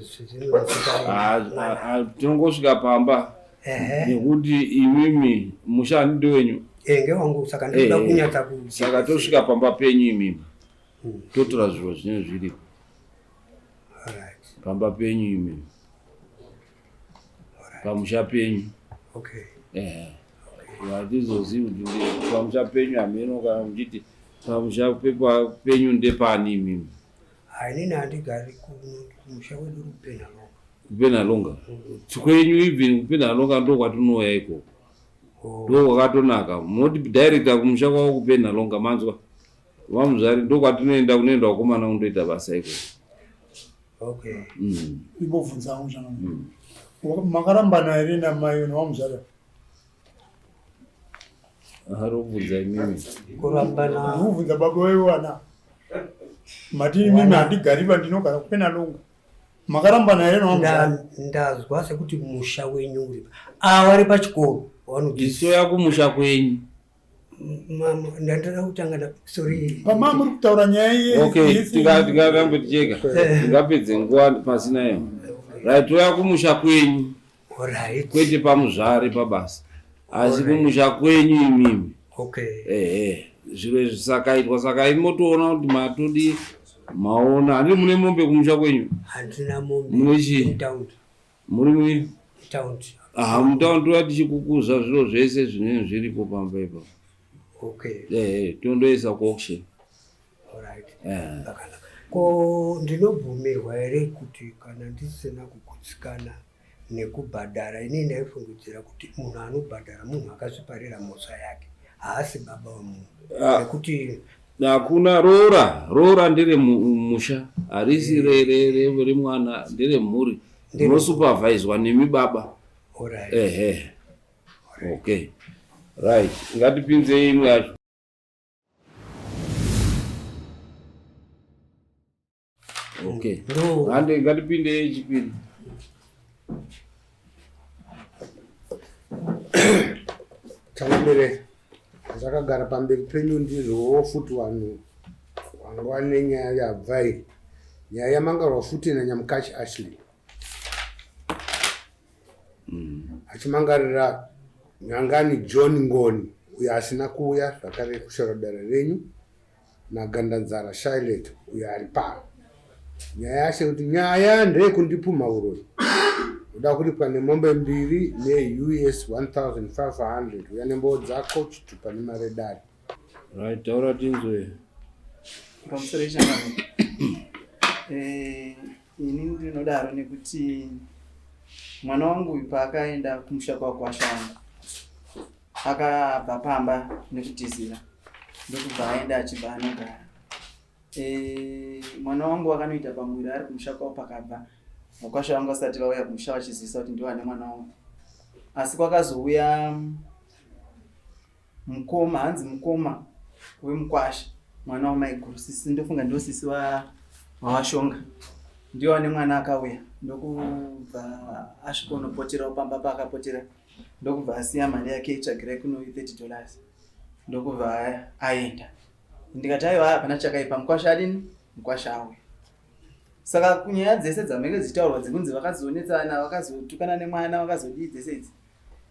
tinongosvika pamba nekuti imimi mushandi wenyu ngewangu, saka ndinoda kunyatsa saka tosvika pamba penyu imimi totora zviro zvine zviripo pamba penyu imimi pamusha penyu. Hatizozivi kuti pamusha penyu hameno kana muchiti pamusha penyu ndepani imimi. Inini handigari kumusha wedu kupenhalonga. Kwenyu even kupenhalonga ndo kwatinouya ikoko, ndo kwakatonaka. Munoti direct kumusha kwavo kupenhalonga, manzwa vamuzvari ndo kwatinoenda kunoenda wakomana kundoita basa ikoko. Ibobvunza hangu zvangu, makarambana here namai wamuzvari? Arobvunza imimi. Kurambana ubvunza baba wewana matini mimi handigariba ndinogara kupenhalonga. Makarambana here nawamuzvari? Ndazwa sekuti musha wenyu uri vari pachikoro isoya kumusha kwenyu. Ndatoda kutanga sorry. Mama muri kutaura nyaya iyi. Tingarambe ticheka tingapedze nguva pasinayo. Right, toya kumusha kwenyu. Kwete pamuzvari pabasa, asi kumusha kwenyu imimi. zviro zvisakaitwa saka imotoona kuti matodi maona handiri mune mombe kumusha kwenyu handina mombe munechi muri taundi mutaundi toda tichikukuza zviro zvese zvinenge zviripo pamba ipa tondoisa kuauction ko ndinobvumirwa here kuti kana ndisina kugutsikana nekubhadhara ini ndaifungidzira kuti munhu anobhadhara munhu akazviparira mhosva yake haasi baba wemunhu nekuti hakuna rora ndere musha harisi remwana ndere mhuri ndinosuperviswa nemi baba. Okay right ngatipinze imwe yacho. Okay hande ngatipinde chipiri. Changamire zvakagara pamberi penyu ndizvowo futi vanhu vanga nenyaya yabvai nyaya yamangarwa futi naNyamukachi Ashley achimangarira Nyangani John Ngoni uyo asina kuuya zvakare kushora dare renyu naGandanzara Charlotte uyo ari pano. Nyaya yacho kuti nyaya ndeyekundipuma uroyi uda kuripa nemombe mbiri ne-US 1,500 uya nembo dzako chitupa nemare dare. Right, taura tinzwe. Pamusoro changano. Ini ndinodaro nekuti mwana wangu paakaenda kumusha kwakwasha wangu akabva pamba nekutizira ndokubva aenda achibva anogara. Mwana wangu akanoita pamwiri ari kumusha kwawo pakabva makwasha wangu asati vauya kumusha vachizivisa kuti ndiwane mwana wangu, asi kwakazouya mukoma, hanzi mukoma wemukwasha mwana wamaiguru sisi, ndofunga ndio sisi wawashonga ndio wane mwana akauya ndokubva asvika unopotera pamba paakapotera ndokubva asiya mari yake itsvagira kuno $30 ndokubva aenda. Ndikati aiwa hapana chakaipa mukwasha adini mukwasha auya. Saka kunyaya dzese dzamenge dzichitaurwa dzekunzi vakazonetsana vakazotukana nemwana vakazodii dzese idzi,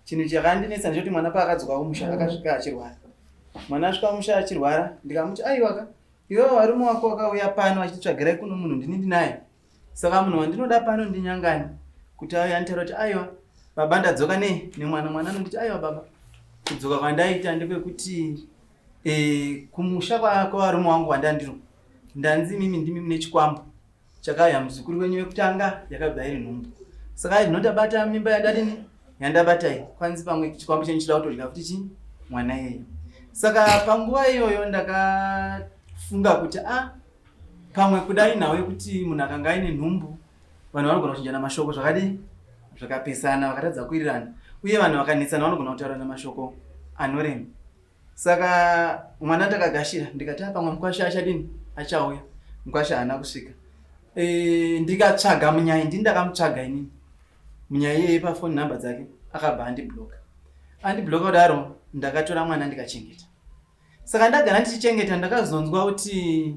chinhu chakandinetsa ndechoti mwana paakadzoka kumusha akasvika achirwara. Mwana asvika kumusha achirwara ndikamuti aiwa iwe warume wako wakauya pano achitsvagira kuno munhu ndinindi naye, saka munhu wandinoda pano ndiNyangani kuti auya anditaura kuti aiwa baba ndadzoka nemwana. Mwana anonditi aiwa baba kudzoka kwandaita ndekwekuti kumusha kwavarume wangu wandandiro ndanzi mimi ndimi mune chikwambo chakauya muzukuru wenyu wekutanga yakabva iri nhumbu, saka ndinodabata mimba yandadini yandabatai kwanzi pamwe chikwambo chenyu chida kutodya futi chii mwana yeye. Saka panguva iyoyo ndakafunga kuti pamwe kudai nawe kuti munhu akanga aine nhumbu vanhu vanogona kuchinjana mashoko zvakadii zvakapesana vakatadza kuirirana, uye vanhu vakanetsana vanogona kutaura namashoko anorema. Saka mwana takagashira ndikati pamwe mukwasha achadini achauya. Mukwasha haana kusvika. Ndikatsvaga munyaya ndakamutsvaga inini munyaya iyeye pafoni nhamba dzake akabva andibloka kudaro ndakatora mwana ndikachengeta. Saka ndagara ndichichengeta ndakazonzwa kuti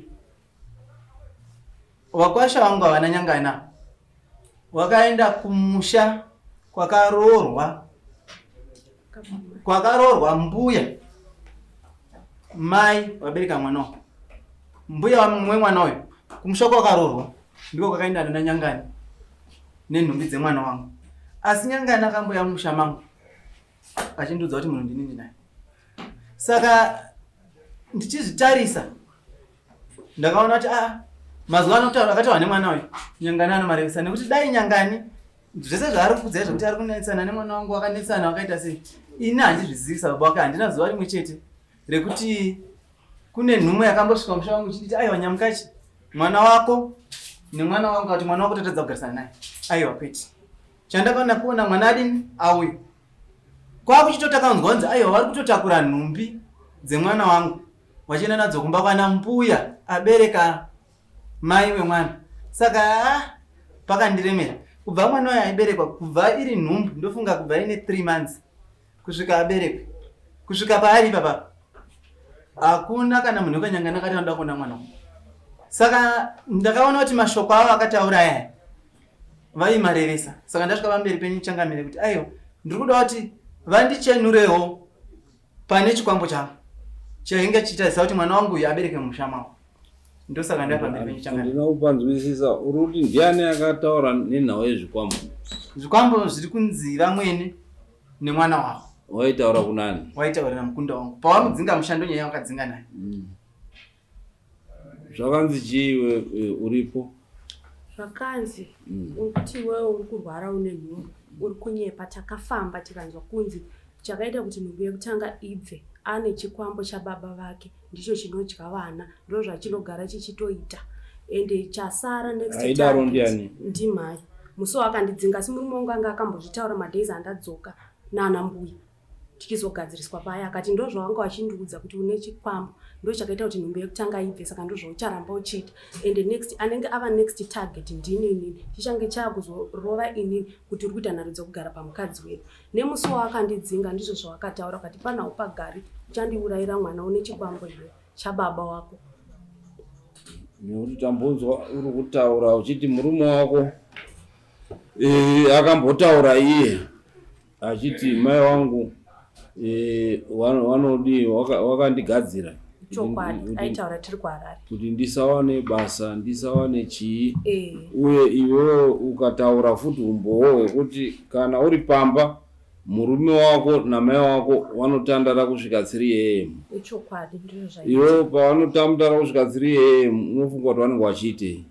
wakwasha wangu havana Nyangana wakaenda kumusha kwakaroorwa mbuya mai wabereka mwana wako, mbuya wamwe mwana uyu kumusha kwakaroorwa ndiko kwakaenda naNyangani nenhumbi dzemwana wangu, asi Nyangani akamboya musha mangu achindudza kuti munhu ndinindi naye. Saka ndichizvitarisa ndakaona kuti mazuva anokutaura akataura nemwana uyu Nyangani anomarevesa, nekuti dai Nyangani zvese zvaari kukudzai zvokuti ari kunetsana nemwana wangu wakanetsana wakaita sei, ini handizvizivisa baba wake. Handina zuva rimwe chete rekuti kune nhume yakambosvika musha wangu ichinditi aiwa Nyamukachi mwana wako nemwana wangu kuti mwana wako totadza kugarisana naye. Aiwa kwete, chandakaona kuona mwana adini auya kwakuchitotakanzwa kunzi aiwa vari kutotakura nhumbi dzemwana wangu wachienda nadzo kumba kwana mbuya abereka mai wemwana. Saka pakandiremera kubva mwana uyu aiberekwa kubva iri nhumbu, ndofunga kubva ine 3 months kusvika aberekwe, kusvika paari papa hakuna kana munhu weKanyangani akati anoda kuona mwana wangu. Saka ndakaona kuti mashoko avo akataura aya vaimarevesa. Saka ndasvika pamberi penyu Changamire kuti aiwa ndiri kuda kuti vandichenurewo pane chikwambo changu chainge chitaisa kuti mwana wangu uyu abereke musha mavo. Ndosaka ndapamberi penyu changa. Ndinokupanzwisisa uri kuti ndiani akataura nenhau yezvikwambo? Zvikwambo zviri kunzi vamwene nemwana wavo. Waitaura kunani? Waitaurira mukunda wangu. Pawamudzinga mushando nyaya wakadzinga naye. Zvakanzi chiiwe uripo? Zvakanzi kuti wewe uri kurwara une nhumbu, uri kunyepa, takafamba tikanzwa kunzi chakaita kuti nhumbu yekutanga ibve ane chikwambo chababa vake ndicho chinodya vana, ndo zvachinogara chichitoita. Ende chasara next aidaro ndiani? Ndimai. Musi wakandidzinga asi murume wangu anga akambozvitaura madhays andadzoka nana mbuya tichizogadziriswa paya akati ndo zvawanga wachindiudza kuti une chikwambo ndo chakaita kuti nhumbu yekutanga ibve, saka ndo zvaucharamba uchiita. Ende next anenge ava next target ndini chichange chakuzorova inini kuti uri kuita nharo dzekugara pamukadzi wedu. Nemusi wakandidzinga ndizvo zvawakataura kuti pana upagari uchandiurayira mwana une chikwambo iwe chababa wako. Nekuti tambonzwa uri kutaura uchiti murume wako akambotaura iye achiti mai wangu wanodi wakandigadzira chokwadi aitaura tiri kuHarare kuti ndisawane basa ndisawane chii uye iwewe ukataura futi umbowo wekuti kana uri pamba murume wako namai wako vanotandara kusvika 3 AM. Chokwadi ndizvo zvaita. Iwe pavanotandara kusvika 3 AM unofunga kuti vanenge vachiitei?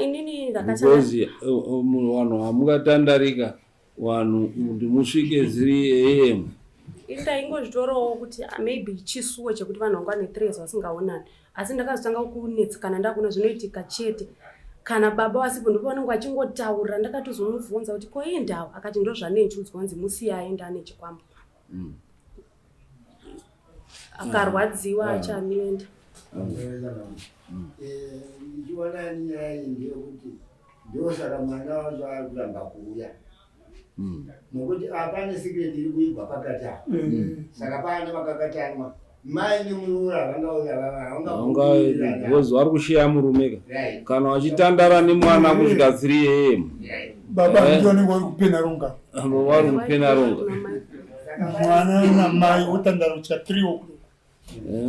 Inini ndakatanga vanhu hamungatandarika vanhu ndimusvike 3 AM. Ndaingozvitorawo kuti maybe chisuwo chekuti vanhu vanga vane 3 vasingaonani, asi ndakazotanga kunetsekana ndakuona zvinoitika chete. Kana baba wasipo ndipo vanenge vachingotaura, ndakatozomubvunza kuti koendawo, akati ndo zvanenchudzwa kunzi musiya aenda ane chikwambo. Akarwadziwa achanoenda. Ndichiona nyaya iyi ndeyekuti ndosaka mwana wangu ari kuramba kuuya. Nokuti apane secret iri kuibva pakati apo. Saka pane vakakatanwa. Mai nemuroora vangaozi vari kushiya murumeka kana vachitandara nemwana kusvika 3 AM. Baba ndicho vanenge vari kupena ronga. Vari kupena ronga. Mwana namai otandara kusvika 3 o'clock.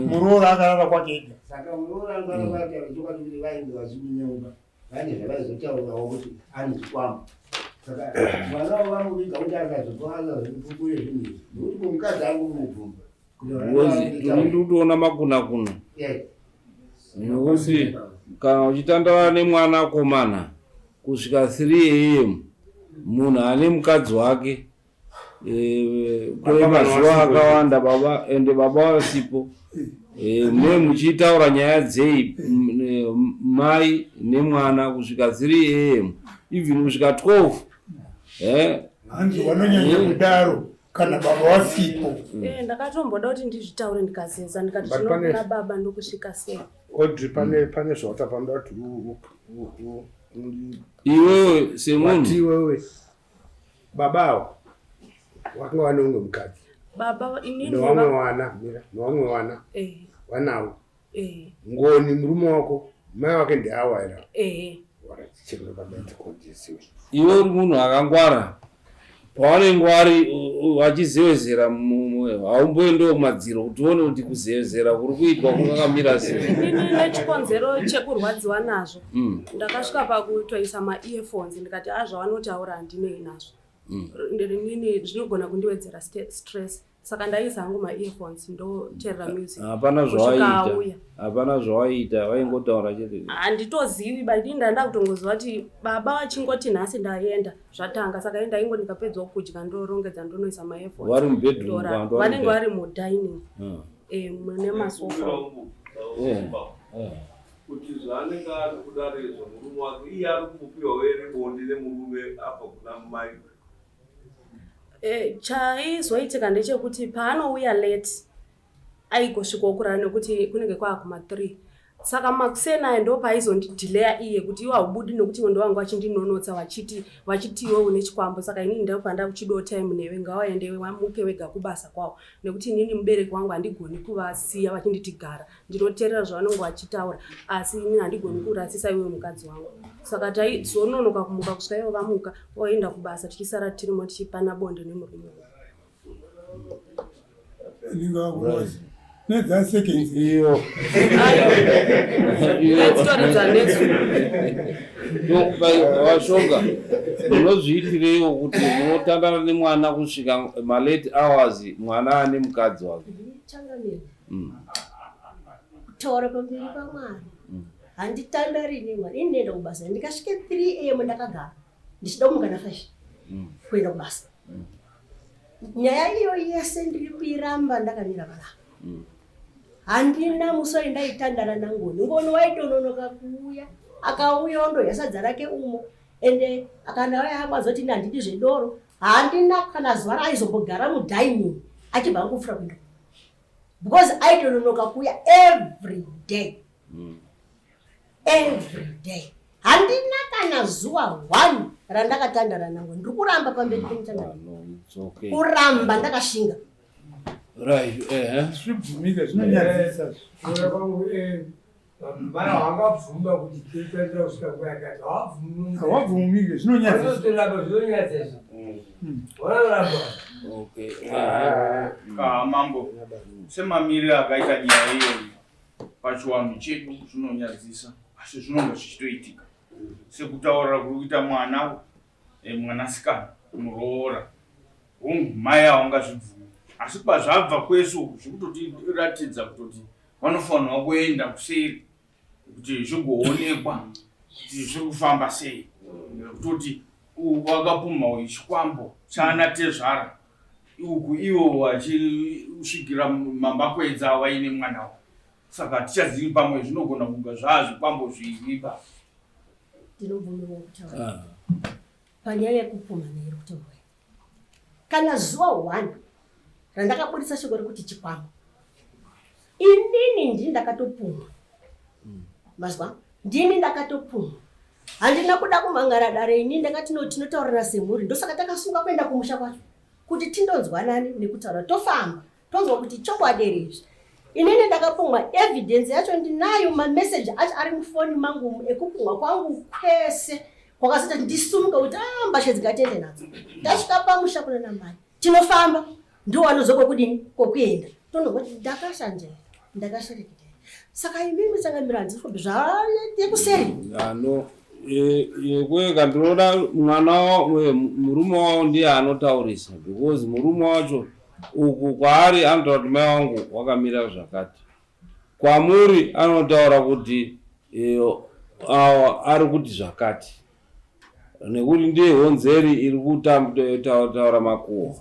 Muroora akarara kwake ega. Saka muroora akarara kwake vachikwati kuti vaende vachiminyeumba. Vane zvavaizotaurawo kuti ane chikwambo. Saka mwana wavo vamuviga kuti akazotoana zvekupupure zvinhu izvi. Nokuti kumukadzi angu unobvumba. Ndikutoona makuna-kuna nokuti kana uchitandara nemwana komana kusvika 3 AM munhu ane mukadzi wake kune mazuva akawanda baba ende baba vasipo mune muchitaura nyaya dzei mai nemwana kusvika 3 AM even kusvika 12 hanzi vanonyanya kudaro kana baba wasipo. Ndakatomboda kuti ndizvitaure ndikazeza ndikati zvinokuna baba ndokusvika sei. Odri pane zvawatapanda kuti iwewe semunhu iwewe babawo wakanga wane umwe mukadzi baba inini nowamwe wana wanawo ngoni murume wako mai wake ndiawaira iwe uri munhu akangwara pavanenge vari vachizevezera haumboendewo kumadziro kuti uone kuti kuzevezera kuri kuitwa kungakamira sei. Inini nechikonzero chekurwadziwa nazvo ndakasvika pakutoisa ma-earphones ndikati zvavanotaura handinei nazvo. Inini zvinogona kundiwedzera stress, saka ndaisa hangu ma-earphones ndoteerera music. Hapana zvawaita vaingotaura chete. Handitozivi badi ndanda kutongoziva kuti baba vachingoti nhasi ndaenda zvatanga, saka ndaingo ndikapedzawo kudya ndorongedza ndonoisa ma-earphones. Vari mubedroom vanenge vari mudining mune masofa. Kuti zvaanenge ari kudarizwa murume wake iye ari kumupiwa here bondi nemurume apa kuna mai. Chaizoitika ndechekuti paanouya late aigosvikawo kurara nekuti kunenge kwaakuma 3, saka makusena ndo paaizondidhileya iye kuti iwe haubudi nokuti ndo wanga wachindinonotsa wachiti iwe une chikwambo, saka inini ndakupanda kuchido time newe ngawaende wamuke wega kubasa kwawo nekuti inini mubereki wangu handigoni kuvasiya vachinditi gara, ndinoteerera zvavanenge vachitaura asi inini handigoni kurasisa iwe mukadzi wangu, saka taizononoka kumuka kusvika ivo vamuka oenda kubasa tichisara tirimo tichipana bonde nemurume. iyo washonga unozviitirewo kuti munotandana nemwana kusvika malate hours mwana ane mukadzi wake kutaura pamberi pamwana handitandari nemwana ini ndaenda kubasa ndikasvike 3 am ndakagara ndichida kumuka na 5 kuenda kubasa nyaya iyo yese ndiri kuiramba ndakamira palapa handina musi waindaitandana nangoni ngoni waitononoka kuuya akauya ondoya sadza rake umo ende akandauya akwazoti ine handidi zvedoro handina kana zuva raaizobogara mudining achibva angofura kuenda because aitononoka kuuya every day handina kana zuva 1 randakatandana nangoni ndiri kuramba pamberi pemutandana kuramba ndakashinga zvibvumika zvinonyadzisa vana vakabvuma kuti titandira kusvika kuyakati havabvumike zvinonyadzisa mambo semamiriro akaita nyaya iyoyi pachiwanhu chedu zvinonyadzisa asi zvinonga zvichitoitika sekutaurira kuri kuita mwanasikana muroora mai havangazvibvumi asi pazvabva kwese uku zvikutotiratidza kutoti vanofanirwa kuenda kuseri kuti zvigoonekwa kuti zviri kufamba sei kutoti wakapumha chikwambo chana tezvara uku ivo vachisvikira mambakwedza vaine mwana wavo saka tichazivi pamwe zvinogona kunga zvikwambo zviripa ndinobvumirwa kutaura panyaya yekupumha nairi kutorwa kana zuva 1 randakabudisa shoko rekuti chikwambo inini ndini ndakatopumha mazwa ndini ndakatopumha handina kuda kumhangara dare ini ndakati tinotaurira semhuri ndosaka takasunga kuenda kumusha kwacho kuti tindonzwanani nekutaura tofamba tonzwa kuti chokwadi inini ndakapumha evidence yacho ndinayo mameseji acho ari mufoni mangu ekupumha kwangu kwese kwakasita ndisumuka kuti mbasha dzikatende nadzo ndasvika pamusha kuna namai tinofamba ndiwo wanozoka kudini kokuenda tonzwa kuti ndakashanjera ndakashereketera saka imimi sangamira nzifupi zvayekuseri yekweka ndinoda mwana murume wavo ndiye anotaurisa because murume wacho uku kwaari anotaura kuti mai wangu wakamira zvakati kwamuri anotaura kuti ari kuti zvakati nekuti ndiye honzeri iri kutaura makuhwa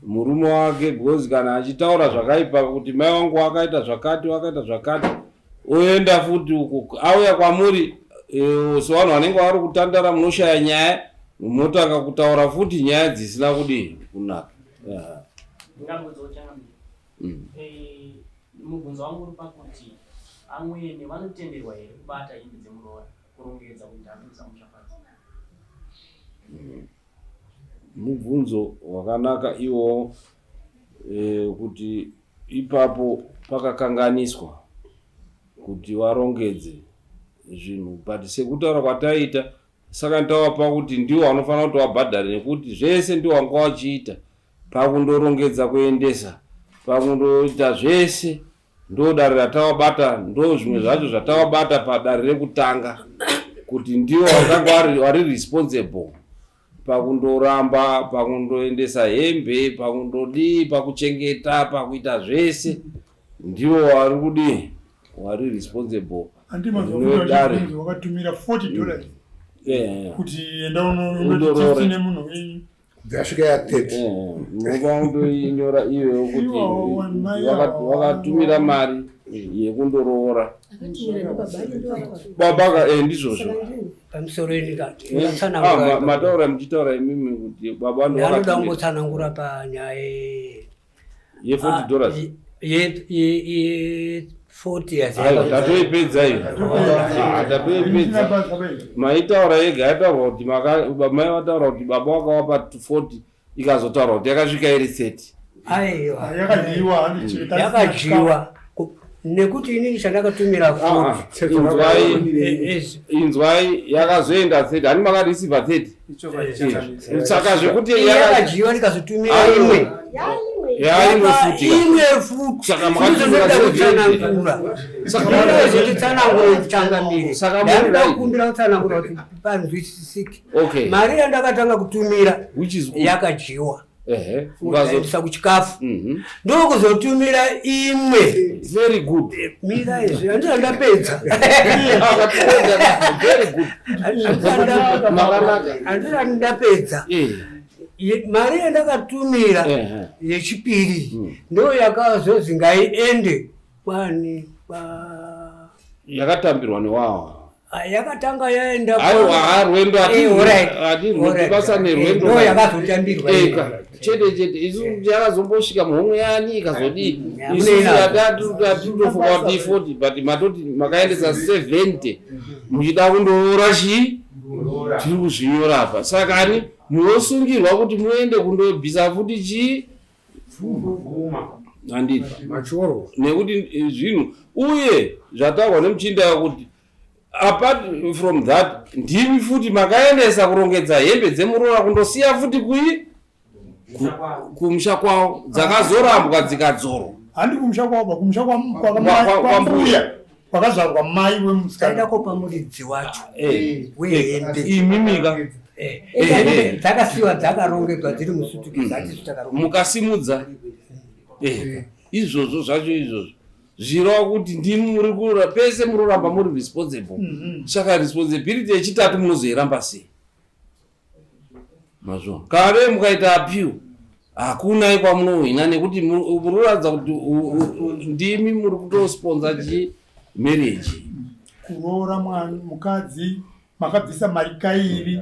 murume wake because kana achitaura zvakaipa kuti mai wangu wakaita zvakati oenda futi uku auya kwamuri sevanhu vanenge vari kutandara munoshaya nyaya munotanga kutaura futi nyaya dzisina kudii kunaka mubvunzo wangu uri pakuti amwene vanotenderwa here kubata hembe dzemuroora kurongedza kuti apinza mushafadzi mubvunzo wakanaka iwo kuti ipapo pakakanganiswa kuti varongedze zvinhu but sekutaura kwataita saka nditavapa kuti ndiwo vanofanira kuti vabhadhare nekuti zvese ndiwo vanga vachiita pakundorongedza kuendesa pakundoita zvese ndo dare ratavabata ndo zvimwe zvacho zvatavabata padare rekutanga kuti ndiwo vakanga vari responsible pakundoramba pakundoendesa hembe pakundodii pakuchengeta pakuita zvese ndiwo vari kudii wari responsible andimazvafunaizvibvunzi wakatumira $40 kuti enda unotitsine munhu wenyu dzasvika ya 30 munovaundoinyora iwewo kuti wakatumira mari yekundoroora babaka ndizvozvo mataura muchitaura imimi kuti baba anoda kungotsanangura panyaya ye$40 40 tatoipedza iyo tatoipedza maitaura yega yataura kuti mai vataura kuti baba wakavapa 40 ikazotaura kuti yakasvika iri 30 aiwa yakadyiwa nekuti inini chandakatumira inzwai yakazoenda 30 hani makarisivha 30 saka zvekuti yakadyiwa ndikazotumira imwe imwe futi saka mukatsanangura kuchangamire ndakumbira kutsanangura kuti panzwisisiki mari yandakatanga kutumira yakadyiwa ukazoisa kuchikafu ndokuzotumira imwe very good mira izvi andina ndapedza andina ndapedza mari yandakatumira yechipiri ndo yakazozi ngaiende kwani yakatambirwa newawa yakatanga yaenda rwendo basa nerwendo yakazotambirwa chete isu yakazombosvika muhomwe yani ikazodii isuatatofoka kuti 40 but matoti makaendesa 70 muchida kundoora chii tiri kuzvinyora apa saka ani munosungirwa kuti muende kundobvisa futi chii handiti machoro nekuti zvinhu uye zvataurwa nemuchinda kuti apart from that ndimi futi makaendesa kurongedza hembe dzemuroora kundosiya futi kumusha kwavo dzakazorambwa dzikadzorwa handi kumusha kwavo kumusha kwambuya kwakazvarwa mai wemusikadako pamuridzi wacho wehembe imimika dzakasiyiwa dzakarongedzwa dziri musutukizati mukasimudza izvozvo zvacho izvozvo zvirova kuti ndimi muri kurora pese muroramba muri responsible saka responsibility yechitatu munozoiramba sei mazvo kare mukaita appeal hakuna kwamunohwina nekuti muroradza kuti ndimi muri kutosponza chi marriage kuroora mukadzi makabvisa mari kairi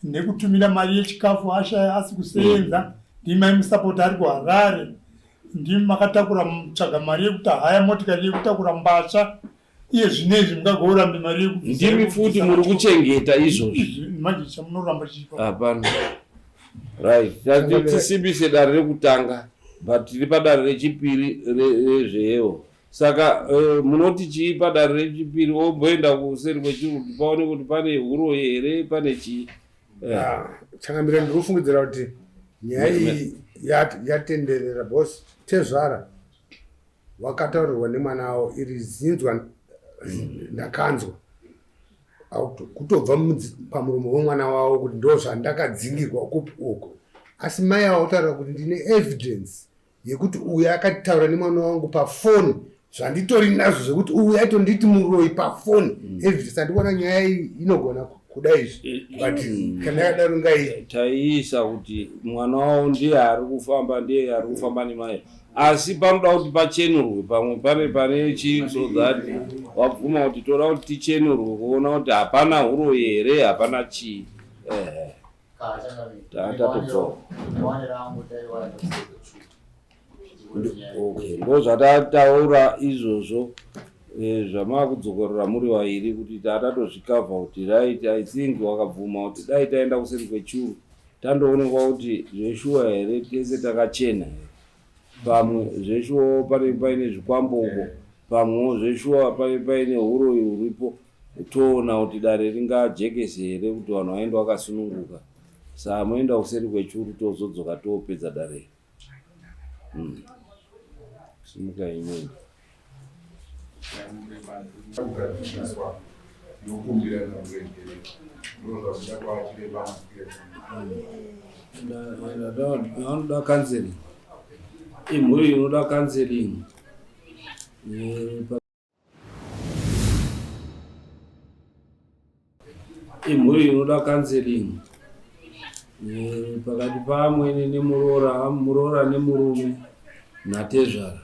nekutumira mari yechikafu ashaya asi kusenza ndimi maimusapota ari kuharare ndimi makatakura mutsvaga mari yekuti haya motikari yekutakura mbasha iye zvinezvi mungagorambi mari yekubvisa ndimi futi muri kuchengeta izvozvi manje chamunoramba chipa hapana right tisimbise dare rekutanga but tiri padare rechipiri rezveyewo saka munoti chii padare rechipiri omboenda kuseri kwechirungu paone kuti pane huro here pane chii changamire ndiri kufungidzira kuti nyaya iyi yatenderera bos tezvara wakataurirwa nemwana wavo iri zinzwa ndakanzwa kutobva pamuromo wemwana wavo kuti ndo zvandakadzingirwa ukupi uko asi mai avo utaura kuti ndine evidence yekuti uyu akataura nemwana wangu pafoni zvanditori nazvo zvekuti uyu aitonditi muroi pafoni evidence andikuona nyaya iyi inogona kuda izvi but kana yakadaro ngai taiisa kuti mwana wavo ndiye ari kufamba nemai asi panoda kuti pachenurwe pamwe pane chii so that wabvuma kuti toda kuti tichenurwe kuona kuti hapana huro here hapana chii tatopfa ndo zvatataura izvozvo zvamavakudzokorera muri vairi kuti tatatozvikavha kuti right I think wakabvuma kuti dai taenda kuseri kwechuru tandoonekwa kuti zveshuwa here tese takachena here pamwe zveshuwa paine zvikwambo uko pamwewo zveshuwa paine uroi huripo toona kuti dare ringajekese here kuti vanhu vaenda vakasununguka saa moenda kuseri kwechuru tozodzoka toopedza dare simuka imweni vanoda counseling imhuri inoda counseling imhuri inoda counseling pakati pamwene nemuroora nemurume natezvara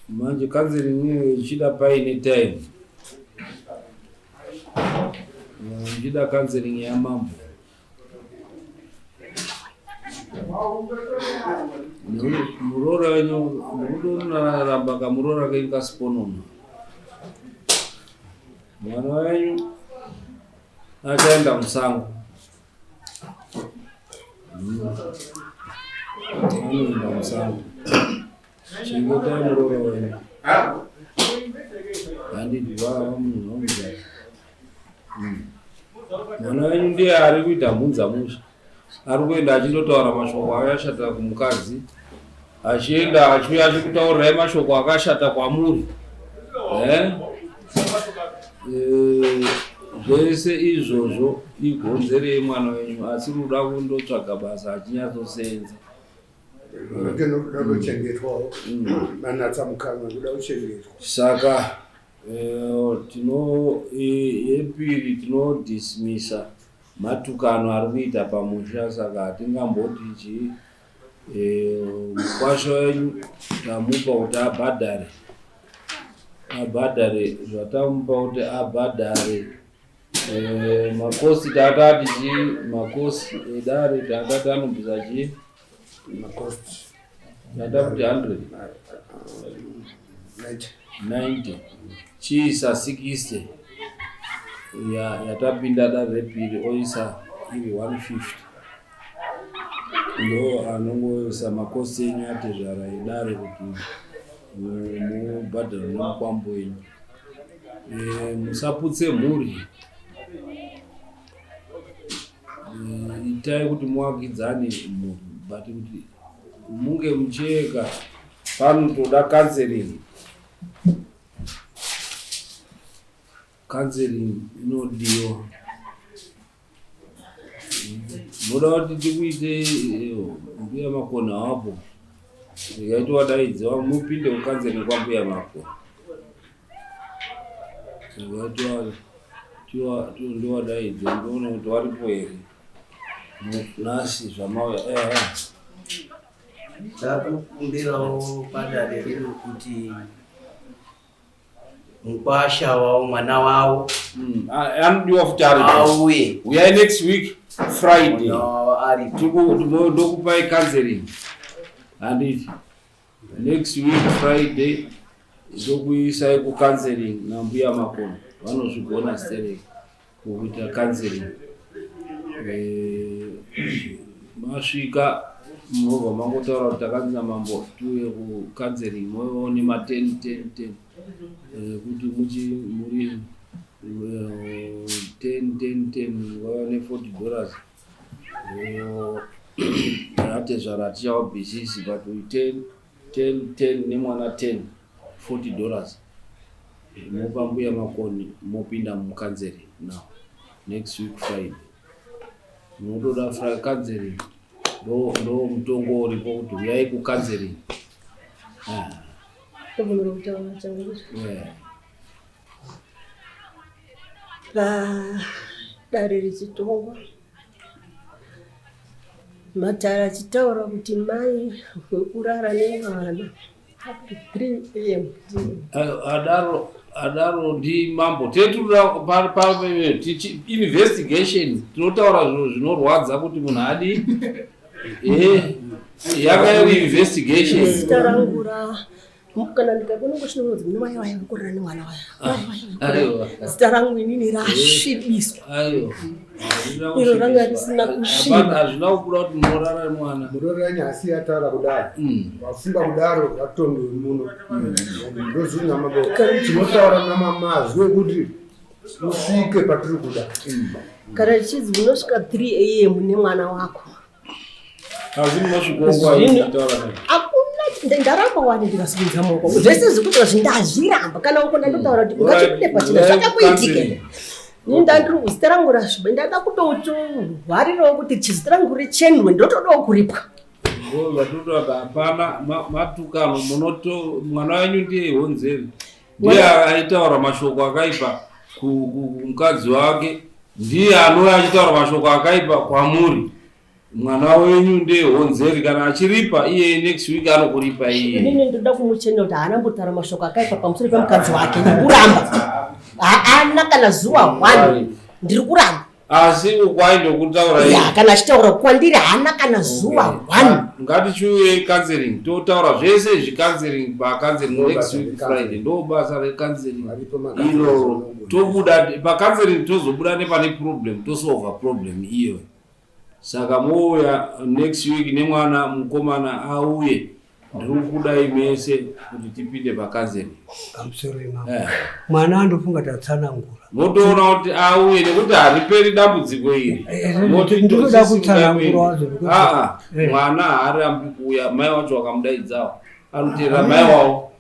manje counseling iyo ichida paine time ichida counseling yamambo muroora wenyu nekutonaramba kamuroora kenyu kasiponona mwana wenyu achaenda musango anoenda musango chengetai muroora wenyu handiti munhu wamuzai mwana wenyu ndiye ari kuita mhunza musha ari kuenda achindotaura mashoko akashata kumukadzi, achienda achiuya achikutaurirai mashoko akashata kwamuri. Zvese izvozvo igonzerei mwana wenyu, asi ruda kundotsvaga basa achinyatsosenza. Saka yepiri tinodismisa matukano ari kuita pamusha, saka hatingamboti chii. Mukwasha wenyu tamupa kuti abhadhare zvatamupa kuti abhadhare. Makosi takati chii, makosi edare takati anobvisa chii, makosi yatakuti 190 chiisa 60 yatapinda dare repiri oisa iri 150. Ndo anongoisa makosi enyu atezvara edare kuti mubhadhara nemukwambo wenyu. Musaputse mhuri, itai kuti muvakidzane mhuri, but kuti munge mucheka panotoda counseling. Counseling inodiwa. Moda kuti tikuite mbuya makona wapo ndikaiti wadaidziwa mupinde kucounseling kwambuya makona. Ndowadaidza ndoona kuti waripo here nasi zvamauya. Ndakukumbirawo padare rino kuti mukwasha wawo mwana wawo anodiwa futi auye. Uyai next week Friday ndokupai counseling. Handiti next week Friday ndokuisai kucounseling nambuya makona, vanozvigona stereki kuita counseling. Masvika munobva mangotaura kuti takanzina mambo tuye kucounseling, moone ma10 kuti muri 10 vaone $40. Ate zvara tichawabhisisi but 10 nemwana 10 $40 mopa mbuya makoni mopinda mucounseling now next week Friday. Munotoda Friday counseling ndo mutongo uripo kuti uyai kucounseling. Dare richitongwa matara achitaura kuti mai wekurara nevana 3 AM. Adaro ndi mambo tetuda investigation tinotaura zviro zvinorwadza kuti munhu adi yakairi investigation. Sitarangura kana ndikabona kuchinozi mwana waya waya wekurara nemwana waya. Zita rangu inini rasvibiswa. Iro ranga risina kusviba. Hazvina kubuda kuti munorara nemwana. Murora nyasi yataura kudaro. Wafumba kudaro yatondo muno. Ndozvina mabo. Tinotaura namamazwe kuti usvike patiri kuda. Kana chizi unosvika 3 AM nemwana wako. Hazvini masvikongwa inotaura. Ndaramba wani ndikasubudza maoko. Zvese zvikuti zvindazviramba kana uko ndandotaura kuti ngachipinde pachina zvakakuitike. Ndandiri kuzita rangu rasviba ndada kutovarirawo kuti chizita rangu richenwe ndotodawo kuripwa. Vatotoda hapana matukano mwana wenyu ndiye honzeri. Ndiye aitaura mashoko akaipa kumukadzi wake, ndiye anouya achitaura mashoko akaipa kwamuri. Mwana wenyu ndiye honzeri, kana achiripa iye next week anokuripa iye. Inini ndoda kumuchena kuti haana kutaura mashoko akaipa pamusoro pemukadzi wake. Ndikuramba. Haana kana zuva 1 ndiri kuramba. Asi ukwai ndokutaura iye. Kana achitaura kwandiri haana kana zuva 1. Ngatichiuye counseling totaura zvese zvicounseling pacounseling next week Friday. Ndo basa recounseling ilo tobuda pacounseling tozobuda nepane problem tosolva problem iyo. Saka mouya next week nemwana mukomana auye ndiri kudai mese kuti tipinde pakanzeni pamusoro imamo mwana andofunga tatsanangura motoona kuti auye nekuti hariperi dambudziko iri ndinoda kutsanangura wazo mwana haarambi kuuya mai wacho wakamudaidzawo anoteera mai wavo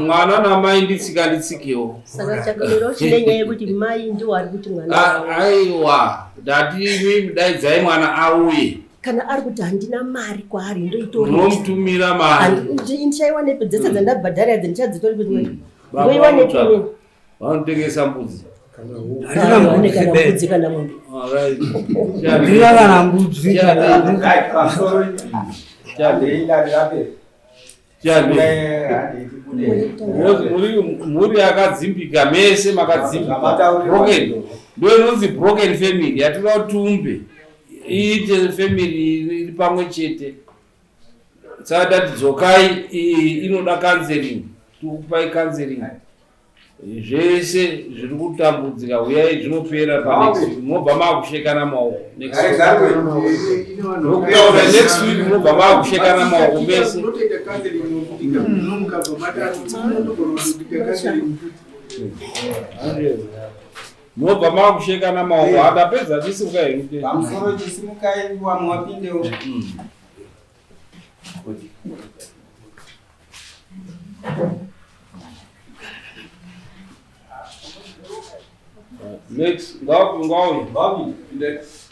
mwana namai nditsika nditsikewo saka chakamiro chine nyaya yekuti mai ndiwo ari kuti mwana aiwa ndati imi mudaidzai mwana auye kana ari kuti handina mari kwaari ndomutumira mari ndichaiwa nepe dzese dzandabhadhara idzi ndichadzitori ngoiwa nepe vanotengesa mbudzi mbudzi kana munhu ndira kana mbudzi muri akadzimbika mese makadzimbika broken ndo inonzi broken family yatinoda tumbe iite family iri pamwe chete saka dati dzokai inoda counseling tikupai counseling zvese zviri kutambudzika uyai zvinopera panext week mobva makushekana maoko next week mobva makushekana maoko mese mobva makushekana maoko akapedza tisimukai pamusoro chisimukai wamwe wapindewo next ngaupi next